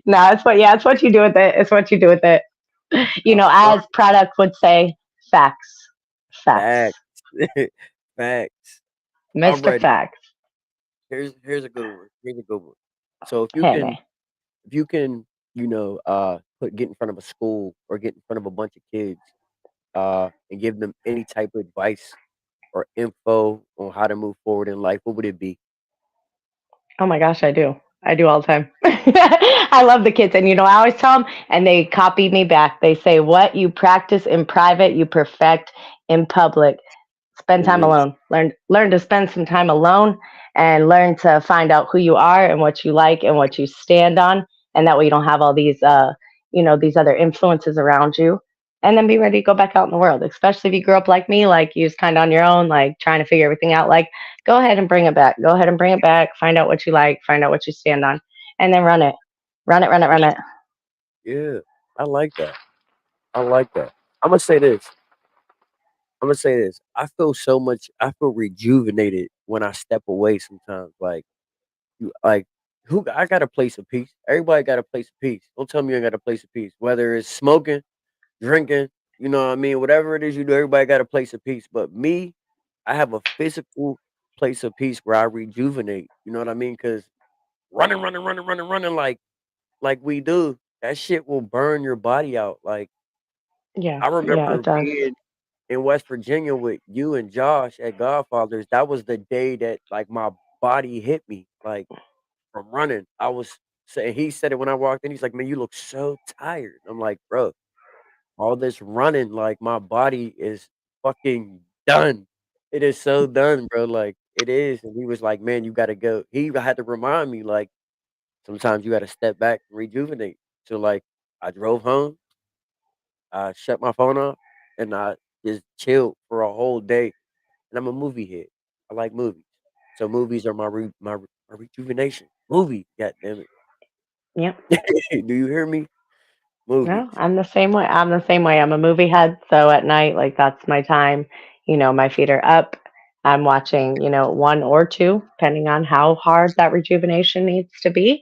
No, it's what you do with it. It's what you do with it. I fuck As product would say, facts. Facts. facts. Facts. I'm Mr. ready. Facts. Here's a good one. Here's a good one. So if you Hit can me. if you can, get in front of a school or get in front of a bunch of kids, and give them any type of advice or info on how to move forward in life, what would it be? Oh my gosh, I do. I do all the time. I love the kids. And I always tell them, and they copy me back. They say, what you practice in private, you perfect in public. Spend time Amazing. alone. Learn to spend some time alone and learn to find out who you are and what you like and what you stand on. And that way you don't have all these these other influences around you. And then be ready to go back out in the world, especially if you grew up like me, like you was kind of on your own, like trying to figure everything out. Like, go ahead and bring it back. Go ahead and bring it back. Find out what you like, find out what you stand on, and then run it. Run it, run it, run it. Yeah. I like that. I like that. I'm gonna say this. I'm gonna say this. I feel rejuvenated when I step away sometimes. Like who I got a place of peace. Everybody got a place of peace. Don't tell me you ain't got a place of peace. Whether it's smoking, drinking, you know what I mean? Whatever it is you do, everybody got a place of peace. But me, I have a physical place of peace where I rejuvenate. You know what I mean? Because running like we do, that shit will burn your body out. Like Yeah, I yeah, remember it does. being in West Virginia with you and Josh at Godfathers. That was the day that like my body hit me like from running. I was saying he said it when I walked in. He's like, "Man, you look so tired." I'm like, "Bro, all this running, like my body is fucking done. It is so done, bro. Like it is." And he was like, "Man, you gotta go." He even had to remind me, like, sometimes you gotta step back and rejuvenate. So like I drove home, I shut my phone off, and I just chilled for a whole day. And I'm a movie head. I like movies. So movies are my rejuvenation. Movie, god damn Yep. it. Do you hear me? No, Movies. I'm the same way. I'm the same way. I'm a movie head, so at night, like that's my time. My feet are up. I'm watching, one or two, depending on how hard that rejuvenation needs to be.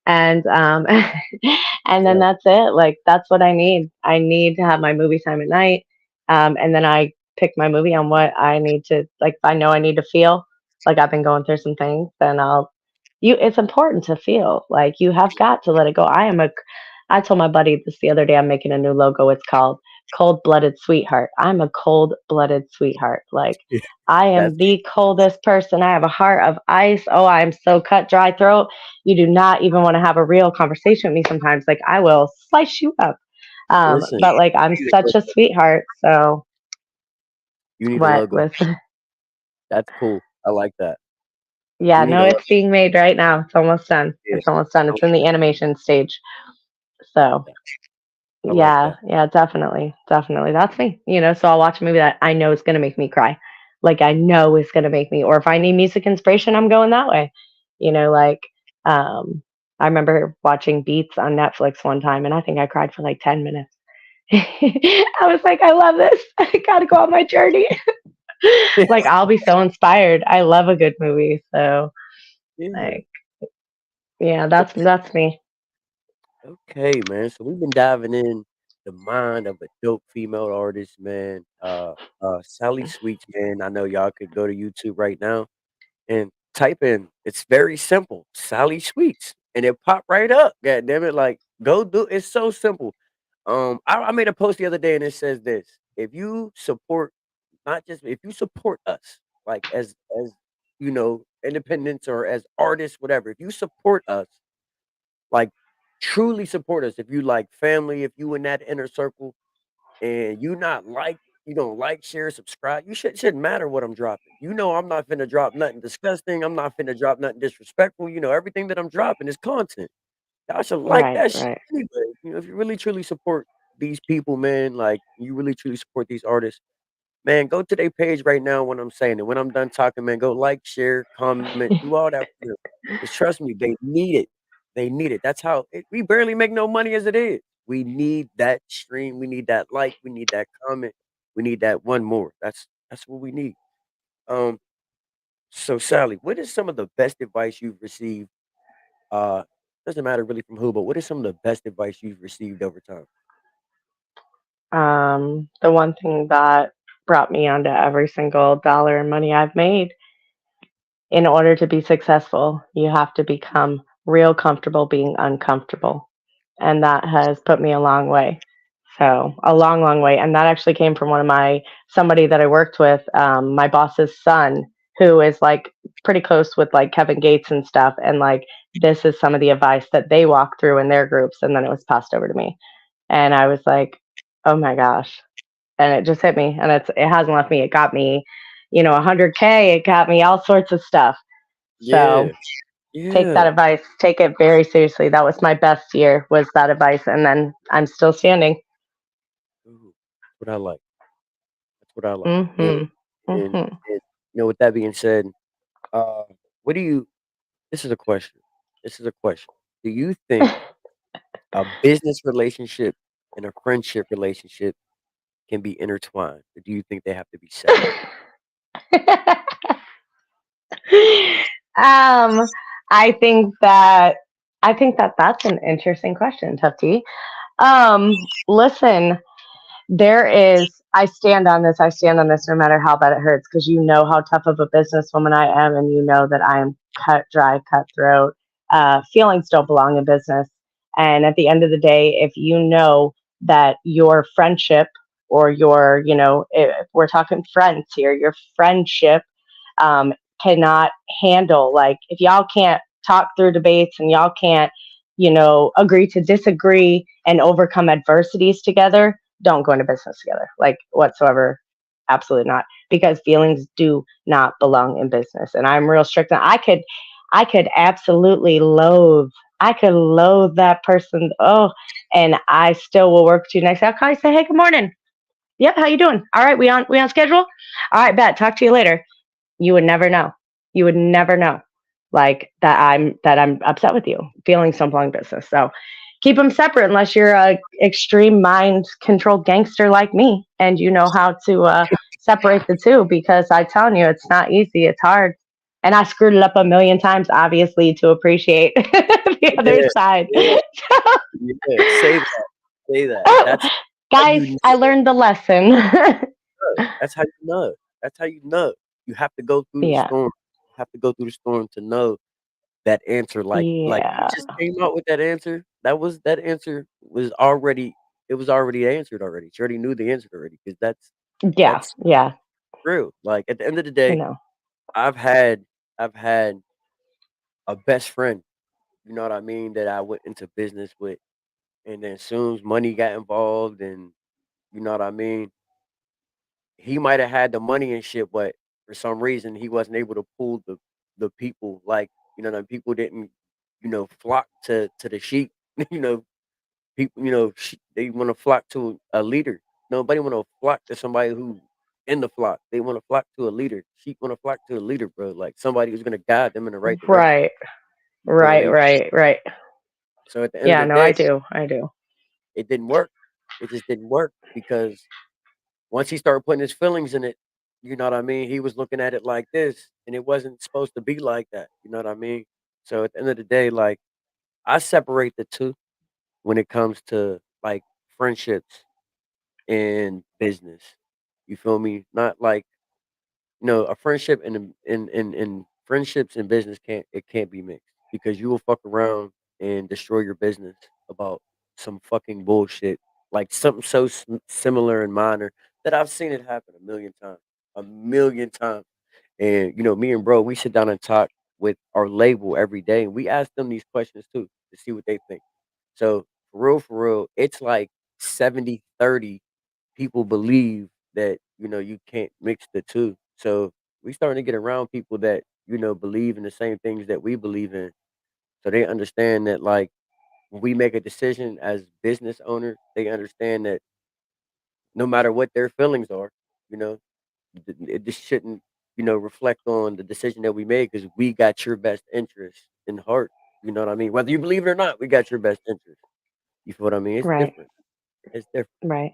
And and then Yeah. that's it. Like that's what I need. I need to have my movie time at night. And then I pick my movie on what I need to like. If I know I need to feel like I've been going through some things, then I'll. It's important to feel like you have got to let it go. I told my buddy this the other day. I'm making a new logo. It's called Cold Blooded Sweetheart. I'm a cold blooded sweetheart. Like I am That's the coldest person. I have a heart of ice. Oh, I'm so cut dry throat. You do not even want to have a real conversation with me sometimes. Like I will slice you up. listen, But like I'm you need a such a logo. sweetheart. So You need a what logo. with That's cool. I like that. yeah, You need no, a logo. it's being made right now. It's almost done. Yeah. It's almost done. I It's in like the animation stage. So that. I like yeah, that. yeah, definitely. Definitely. That's me. So I'll watch a movie that I know is gonna make me cry. like I know is going to make me, or if I need music inspiration, I'm going that way. Like um, I remember watching Beats on Netflix one time, and I think I cried for like 10 minutes. I was like, I love this. I got to go on my journey. Like I'll be so inspired. I love a good movie, so Yeah. like yeah, that's me. Okay, man. So we've been diving in the mind of a dope female artist, man. Sally Sweets, man. I know y'all could go to YouTube right now and type in. It's very simple, Sally Sweets, and it pop right up. God damn it! Like go do. It's so simple. I made a post the other day, and it says this: if you support, not just if you support us, like as independents or as artists, whatever. If you support us like, truly support us. If you like family, if you in that inner circle and you don't like, share, subscribe, shouldn't matter what I'm dropping. I'm not finna drop nothing disgusting. I'm not finna drop nothing disrespectful. Everything that I'm dropping is content. Y'all should like Right, that shit right. anyway. If you really truly support these people, man, like you really truly support these artists, man, go to their page right now when I'm saying it. When I'm done talking, man, go like, share, comment, do all that for them. 'Cause trust me, they need it. They need it. That's how we barely make no money as it is. We need that stream. We need that like. We need that comment. We need that one more. That's what we need. Um, so Sally, what is some of the best advice you've received? Uh, doesn't matter really from who, but what is some of the best advice you've received over time? The one thing that brought me onto every single dollar and money I've made, in order to be successful, you have to become real comfortable being uncomfortable. And that has put me a long way. So, a long, long way. And that actually came from somebody that I worked with, my boss's son, who is like pretty close with like Kevin Gates and stuff. And like, this is some of the advice that they walk through in their groups. And then it was passed over to me. And I was like, oh my gosh. And it just hit me. And it hasn't left me. It got me, 100K. It got me all sorts of stuff. So, Yeah, take that yeah. advice. Take it very seriously. That was my best year, was that advice. And then I'm still standing. Ooh, that's what I like. That's what I like. And Mhm. and Mhm. and with that being said, uh, what do you? This is a question. This is a question. Do you think a business relationship and a friendship relationship can be intertwined, or do you think they have to be separate? um, I think that that's an interesting question, Tufty. Listen, there is, I stand on this no matter how bad it hurts, because you know how tough of a businesswoman I am, and you know that I am cut dry, cutthroat. Feelings don't belong in business. And at the end of the day, if you know that your friendship, or if we're talking friends here, your friendship um, cannot handle, like, if y'all can't talk through debates, and y'all can't, agree to disagree and overcome adversities together, don't go into business together, like, whatsoever. Absolutely not, because feelings do not belong in business. And I'm real strict on, I could absolutely loathe that person. Oh, and I still will work with you next day. I'll call you, say, hey, good morning. Yep, how you doing? All right, we on schedule? All right, bet. Talk to you later. You would never know. You would never know, like, that I'm upset with you. Feelings don't belong in business. So keep them separate, unless you're a extreme mind controlled gangster like me, and you know how to separate the two. Because I'm telling you, it's not easy. It's hard. And I screwed it up a million times, obviously, to appreciate the other Yeah, side. yeah, yeah. Say that. Say that. That's how Guys, you know. I learned the lesson. That's how you know. That's how you know. You have to go through the Yeah. storm. You have to go through the storm to know that answer. Like you Yeah. just came out with that answer. That answer was already, it was already answered already. She already knew the answer already, because Yeah. that's Yeah. true. Like at the end of the I day, know. I've had I've had a best friend, you know what I mean, that I went into business with, and then as soon as money got involved, and you know what I mean, he might have had the money and shit, but for some reason he wasn't able to pull the people, like, the people didn't, flock to the sheep. you know, People, they want to flock to a leader. Nobody want to flock to somebody who in the flock. They want to flock to a leader. Sheep want to flock to a leader, bro. Like somebody who's gonna guide them in the right direction. Right. You feel Right. me? Right. Right. So at the end of Yeah. the No, I day, do. I do. it didn't work. It just didn't work because once he started putting his feelings in it, you know what I mean? He was looking at it like this, and it wasn't supposed to be like that. You know what I mean? So at the end of the day, like I separate the two when it comes to like friendships and business. You feel me? Not like a friendship and friendships and business can't be mixed because you will fuck around and destroy your business about some fucking bullshit like something so similar and minor that I've seen it happen a million times. And me and bro, we sit down and talk with our label every day, and we ask them these questions too to see what they think. So for real, it's like 70-30 people believe that you can't mix the two. So we starting to get around people that believe in the same things that we believe in. So they understand that like when we make a decision as business owners, they understand that no matter what their feelings are, you know, it just shouldn't reflect on the decision that we made because we got your best interest in heart. You know what I mean? Whether you believe it or not, we got your best interest. You feel what I mean? It's Right. different. It's different. Right.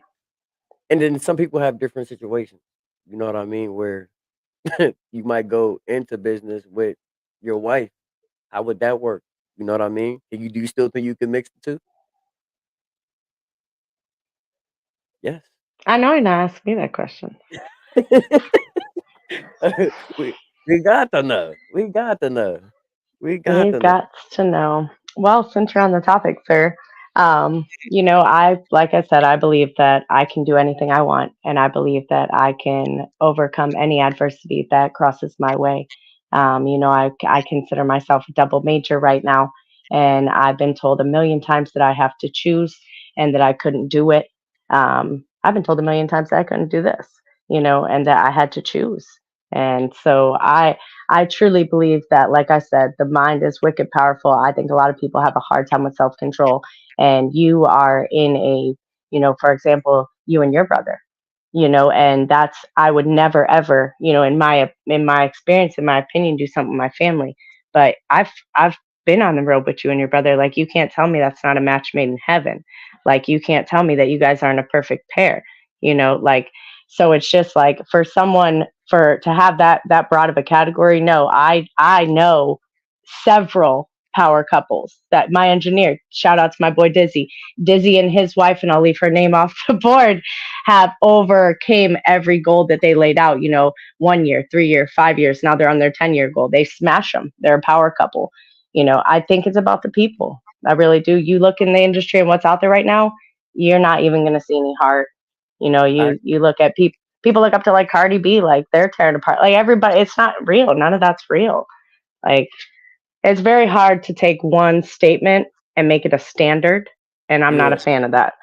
And then some people have different situations. You know what I mean? Where you might go into business with your wife. How would that work? You know what I mean? And do you still think you can mix the two? Yes. I know you're not asking me that question. we we got to know. We got to know. We got We've to know. got to know. Well, since you're on the topic, sir, like I said, I believe that I can do anything I want, and I believe that I can overcome any adversity that crosses my way. I consider myself a double major right now, and I've been told a million times that I have to choose and that I couldn't do it. I've been told a million times that I couldn't do this, and that I had to choose. And so I truly believe that, like I said, the mind is wicked powerful. I think a lot of people have a hard time with self control. And you are in for example, you and your brother, and that's, I would never ever, in my experience, in my opinion, do something with my family. But I've been on the road with you and your brother. Like, you can't tell me that's not a match made in heaven. Like, you can't tell me that you guys aren't a perfect pair, like, so it's just like, for someone, for to have that broad of a category, no, I know several power couples. That my engineer, shout out to my boy Dizzy and his wife, and I'll leave her name off the board, have overcame every goal that they laid out. 1 year, 3 year, 5 years. Now they're on their 10-year goal. They smash them. They're a power couple. I think it's about the people. I really do. You look in the industry and what's out there right now, you're not even going to see any heart. I You look at people look up to, like, Cardi B, like, they're tearing apart. Like, everybody, it's not real. None of that's real. Like, it's very hard to take one statement and make it a standard, and I'm not a yeah, fan of that.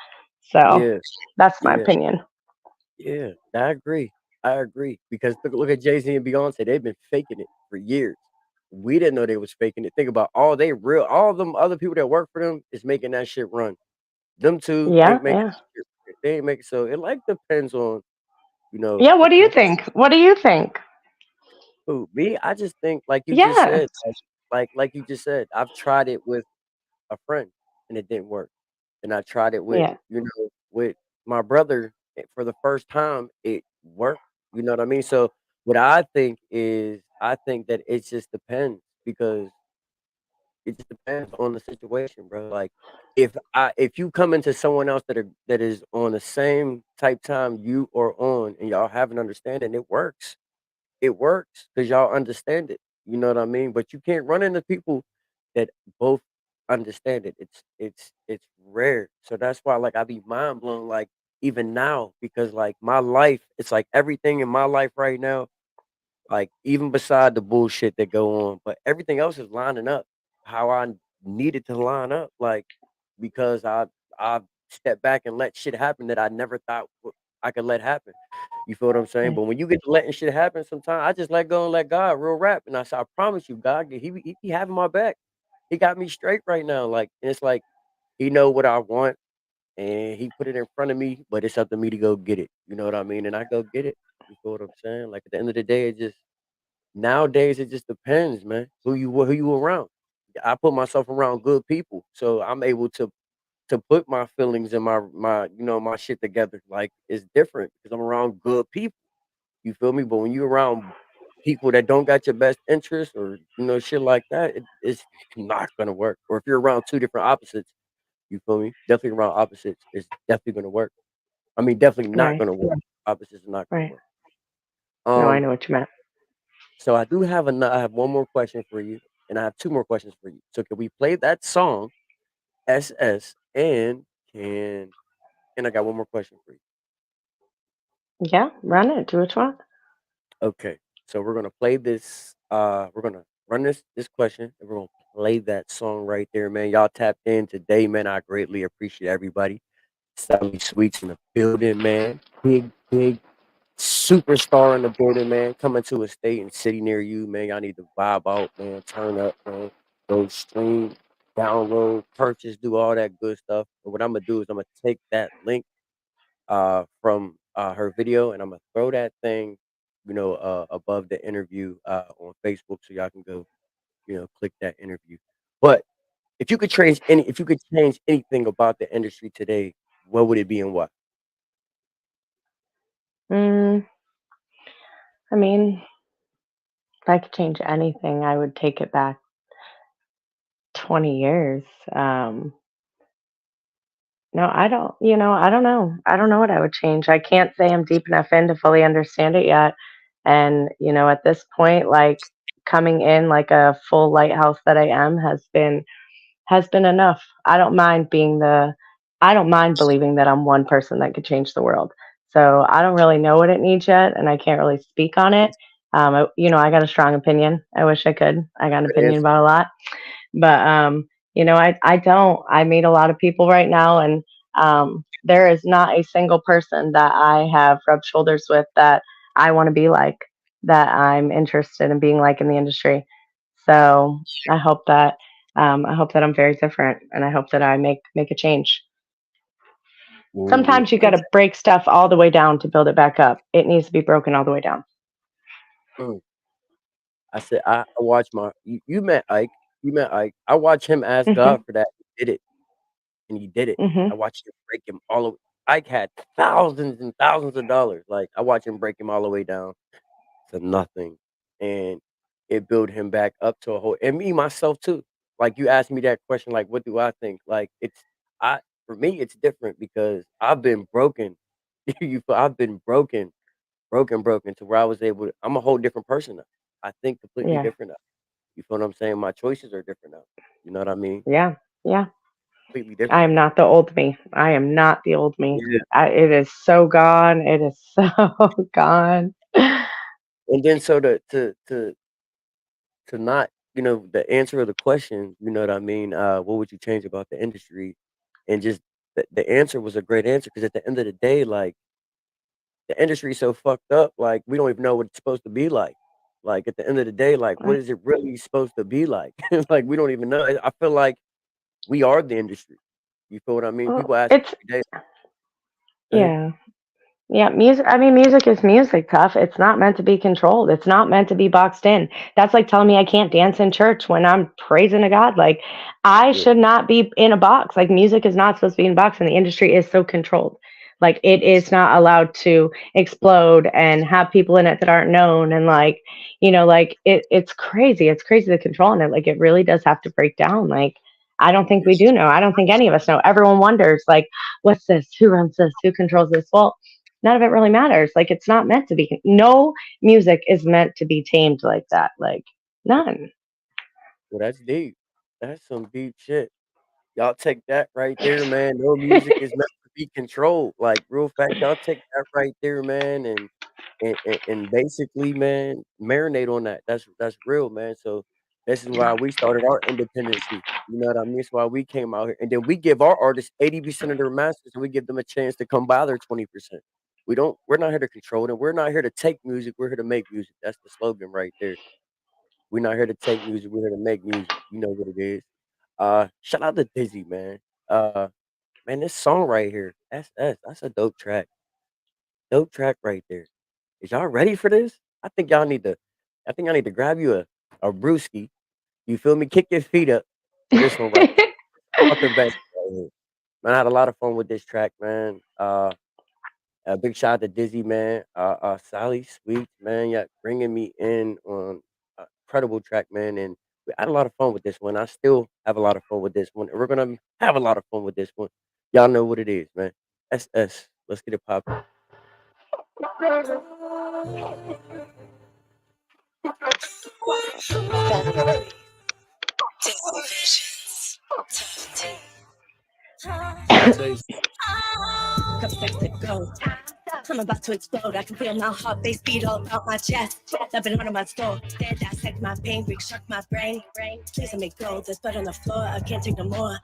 So yeah, that's my yeah, opinion. yeah. I agree. I agree because look at Jay-Z and Beyonce. They've been faking it for years. We didn't know they was faking it. Think about all of them other people that work for them is making that shit run. Them two Yeah, ain't making yeah. that shit. They ain't making so it like depends on Yeah, the what do you company. think? What do you think? Who me? I just think like you just Yes. said, like you just said, I've tried it with a friend and it didn't work. And I tried it with Yeah. with my brother for the first time. It worked. You know what I mean? So what I think is, I think that it just depends because it just depends on the situation, bro. Like if you come into someone else that is on the same type time you are on, and y'all have an understanding, it works. It works because y'all understand it. You know what I mean? But you can't run into people that both understand it. It's rare. So that's why like I be mind blown like even now because like my life, it's like everything in my life right now, like even beside the bullshit that go on, but everything else is lining up how I needed to line up. Like because I stepped back and let shit happen that I never thought I could let happen. You feel what I'm saying? Yeah. But when you get to letting shit happen, sometimes I just let go and let God, real rap. And I said, I promise you, God, he be having my back. He got me straight right now. Like, and it's like he know what I want, and he put it in front of me, but it's up to me to go get it. You know what I mean? And I go get it. You feel what I'm saying? Like at the end of the day, it just nowadays it just depends, man. Who you around. I put myself around good people, so I'm able to put my feelings and my my shit together. Like it's different because I'm around good people. You feel me? But when you're around people that don't got your best interest or shit like that, it's not gonna work. Or if you're around two different opposites, you feel me? Definitely around opposites, it's definitely gonna work. I mean, definitely not Right. gonna work. Opposites are not gonna Right. work. No, I Um, know what you meant. so I have one more question for you, and I have two more questions for you. So can we play that song SS and I got one more question for you. Yeah, run it. Do what you want. Okay. So we're gonna play this. We're gonna run this question, and we're gonna play that song right there, man. Y'all tapped in today, man. I greatly appreciate everybody. Sally Sweets in the building, man. Big superstar in the building, man. Coming to a state and city near you, man. Y'all need to vibe out, man. Turn up, man. Go stream, download, purchase, do all that good stuff. But what I'm gonna do is I'm gonna take that link from her video, and I'm gonna throw that thing, above the interview on Facebook, so y'all can go, click that interview. But if you could change anything about the industry today, what would it be and what? Mm, I mean, if I could change anything, I would take it back 20 years. Um, no, I don't, I don't know. I don't know what I would change. I can't say I'm deep enough in to fully understand it yet. And, at this point, like coming in like a full lighthouse that I am has been enough. I don't mind believing that I'm one person that could change the world. So I don't really know what it needs yet, and I can't really speak on it. I got a strong opinion. I wish I could. I got an Good opinion answer. about a lot, but I don't. I meet a lot of people right now, and there is not a single person that I have rubbed shoulders with that I want to be like, that I'm interested in being like in the industry. So I hope that I'm very different, and I hope that I make a change. Ooh, Sometimes you got to break stuff all the way down to build it back up. It needs to be broken all the way down. mm. I said I watch you met Ike. You met Ike. I watch him ask Mhm. God for that. He did it, and he did it. I Mhm. watched him break him all the Ike had thousands and thousands of dollars. Like I watched him break him all the way down to nothing, and it built him back up to a whole. And me myself too. Like you asked me that question, like what do I think? Like I for me it's different because I've been broken. I've been broken to where I was able. I'm a whole different person now. I think completely Yeah. different now. You feel what I'm saying? My choices are different now. You know what I mean? Yeah. Yeah. Completely I different. am not the old me. I am not the old me. Yeah. It is so gone. It is so gone. And then so to not, the answer of the question, you know what I mean? What would you change about the industry? And just the answer was a great answer because at the end of the day, like the industry's so fucked up, like we don't even know what it's supposed to be like. Like at the end of the day, like what is it really supposed to be like? Like we don't even know. I feel like we are the industry. You feel what I mean? Well, People ask it's me every day. Go ahead. yeah. Yeah, music. I mean, music is music, tough. It's not meant to be controlled. It's not meant to be boxed in. That's like telling me I can't dance in church when I'm praising to God. Like, I Yeah, should not be in a box. Like, music is not supposed to be in a box, and the industry is so controlled. Like, it is not allowed to explode and have people in it that aren't known. And like it's crazy. It's crazy the control in it. Like, it really does have to break down. Like, I don't think yeah. we do know. I don't think any of us know. Everyone wonders, like, what's this? Who runs this? Who controls this? Well, none of it really matters. Like, it's not meant to be. No music is meant to be tamed like that. Like, none. Well, that's deep. That's some deep shit. Y'all take that right there, man. No music is meant to be controlled. Like real fact, y'all take that right there, man, and basically, man, marinate on that. That's real, man. So this is why we started our independency. You know what I mean? It's why we came out here, and then we give our artists 80% of their masters, and we give them a chance to come by their 20%. We don't. We're not here to control them. We're not here to take music. We're here to make music. That's the slogan right there. We're not here to take music. We're here to make music. You know what it is. Shout out to Dizzy, man. Man, this song right here, that's a dope track right there. Is y'all ready for this? I think y'all need to. I think I need to grab you a brewski. You feel me? Kick your feet up for this one right. Fucking best. Man, I had a lot of fun with this track, man. A big shout out to Dizzy, man. Sally Sweets, man. Yeah, bringing me in on a incredible track, man. And I had a lot of fun with this one. I still have a lot of fun with this one. And we're gonna have a lot of fun with this one. Y'all know what it is, man. SS. Let's get it popping. Let me tell you. Couple seconds to go. I'm about to explode. I can feel my heart beat speed all out my chest. I've been on my skull. Dead dissect my pain, break shock my brain. Please let me go. There's blood on the floor. I can't take no more.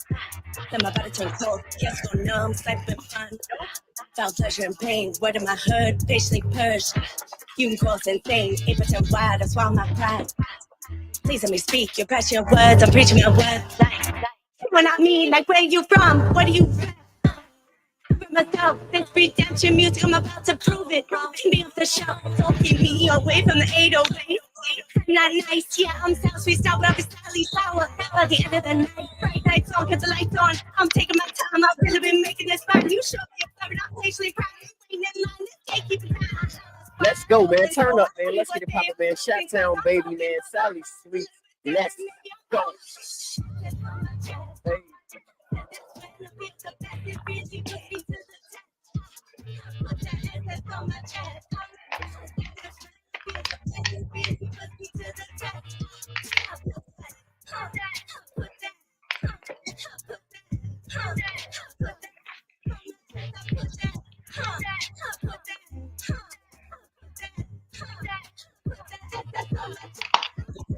Then my body turn cold. Yes, go numb. Life been fun. Foul pleasure and pain. Word in my hood. Patiently purged. You can call us insane. 8% wide. I swallow my pride. Please let me speak. Your passion words. I'm preaching my words. When I mean, like, where you from? What do you myself, this redemption music, I'm about to prove it. Bring me off the shelf, don't keep me away from the 808. I'm not nice, yeah, I'm South Street style, but I'll be slightly sour. By the end of the night, bright lights on, get the lights on. I'm taking my time, I've really been making this fun. You show me a flirt, I'm patiently practicing in line, this gatekeeper time. Let's go, man. Turn up, man. Let's get it poppin', man. Shot Town, baby, man. Sally Sweet. Let's go. Hey.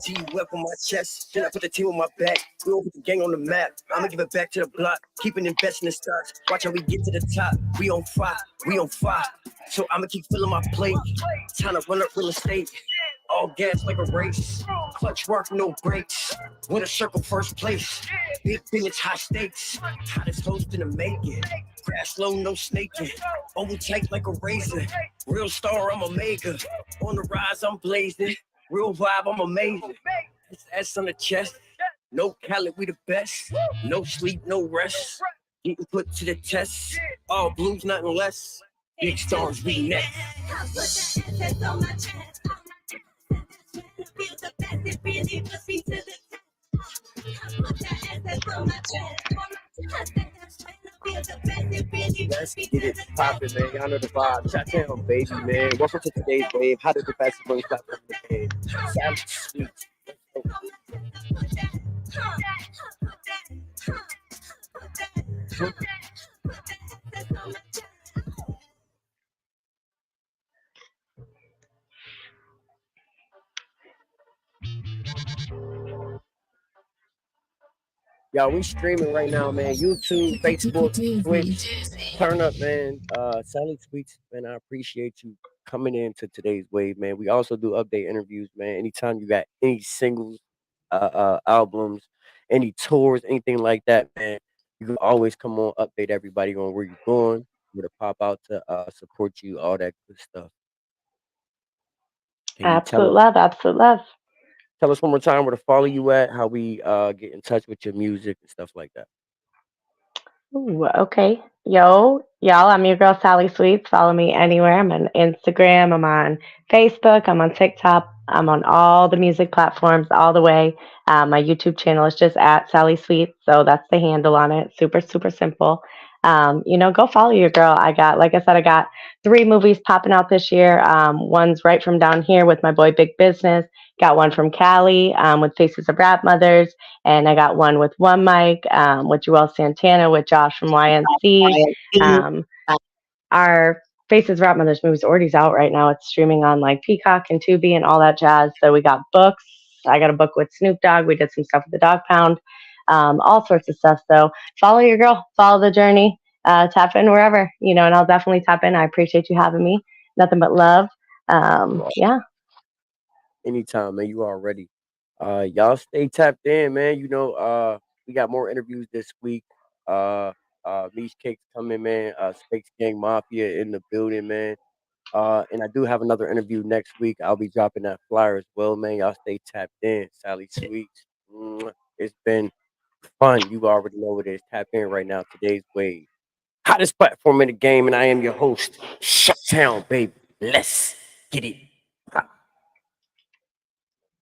G whip on my chest, then I put the team on my back. We don't put the gang on the map. I'ma give it back to the block, keeping investing in stocks. Watch how we get to the top. We on fire, we on fire. So I'ma keep filling my plate. Time to run up real estate. All gas like a race. Clutch work, no brakes. Winner circle first place. Big finish, high stakes. Hottest host in the making. Crash low, no snaking. Oval tight like a razor. Real star, I'm a mega. On the rise, I'm blazing. Real vibe, I'm amazing. S on the chest. No Cali, we the best. No sleep, no rest. Getting put to the test. All blues, nothing less. Big stars, we next. Let's get it poppin', man. Y'all know the vibe. Shot down, baby, man. Welcome to today's wave. How did the festival stop from the game? Sally Sweet. Y'all, we streaming right now, man. YouTube, Facebook, Twitch. Turn up, man. Sally Sweets, man. I appreciate you coming into today's wave, man. We also do update interviews, man. Anytime you got any singles, albums, any tours, anything like that, man, you can always come on, update everybody on where you're going, where to pop out to support you, all that good stuff. Can you Absolute love, absolute love. tell us one more time where to follow you at, how we get in touch with your music and stuff like that? Ooh, okay. Yo, y'all, I'm your girl Sally Sweets. Follow me anywhere. I'm on Instagram, I'm on Facebook, I'm on TikTok, I'm on all the music platforms all the way. My YouTube channel is just at Sally Sweets, so that's the handle on it. Super, super simple. Go follow your girl. Like I said, I got three movies popping out this year. One's right from down here with my boy Big Business. Got one from Cali with Faces of Rap Mothers, and I got one with One Mic with Joel Santana with Josh from YNC. Um, our Faces Rap Mothers movie's already out right now. It's streaming on like Peacock and Tubi and all that jazz. So we got books. I got a book with Snoop Dogg. We did some stuff with the Dog Pound, all sorts of stuff. So follow your girl, follow the journey, tap in wherever, and I'll definitely tap in. I appreciate you having me. Nothing but love. Yeah. Anytime, man. You already. Y'all stay tapped in, man. We got more interviews this week. Uh Meat Cakes coming, man. Space Gang Mafia in the building, man. And I do have another interview next week. I'll be dropping that flyer as well, man. Y'all stay tapped in. Sally Sweets. It's been fun. You already know what it is. Tap in right now. Today's Wave. Hottest platform in the game, and I am your host, Shutdown, baby. Let's get it.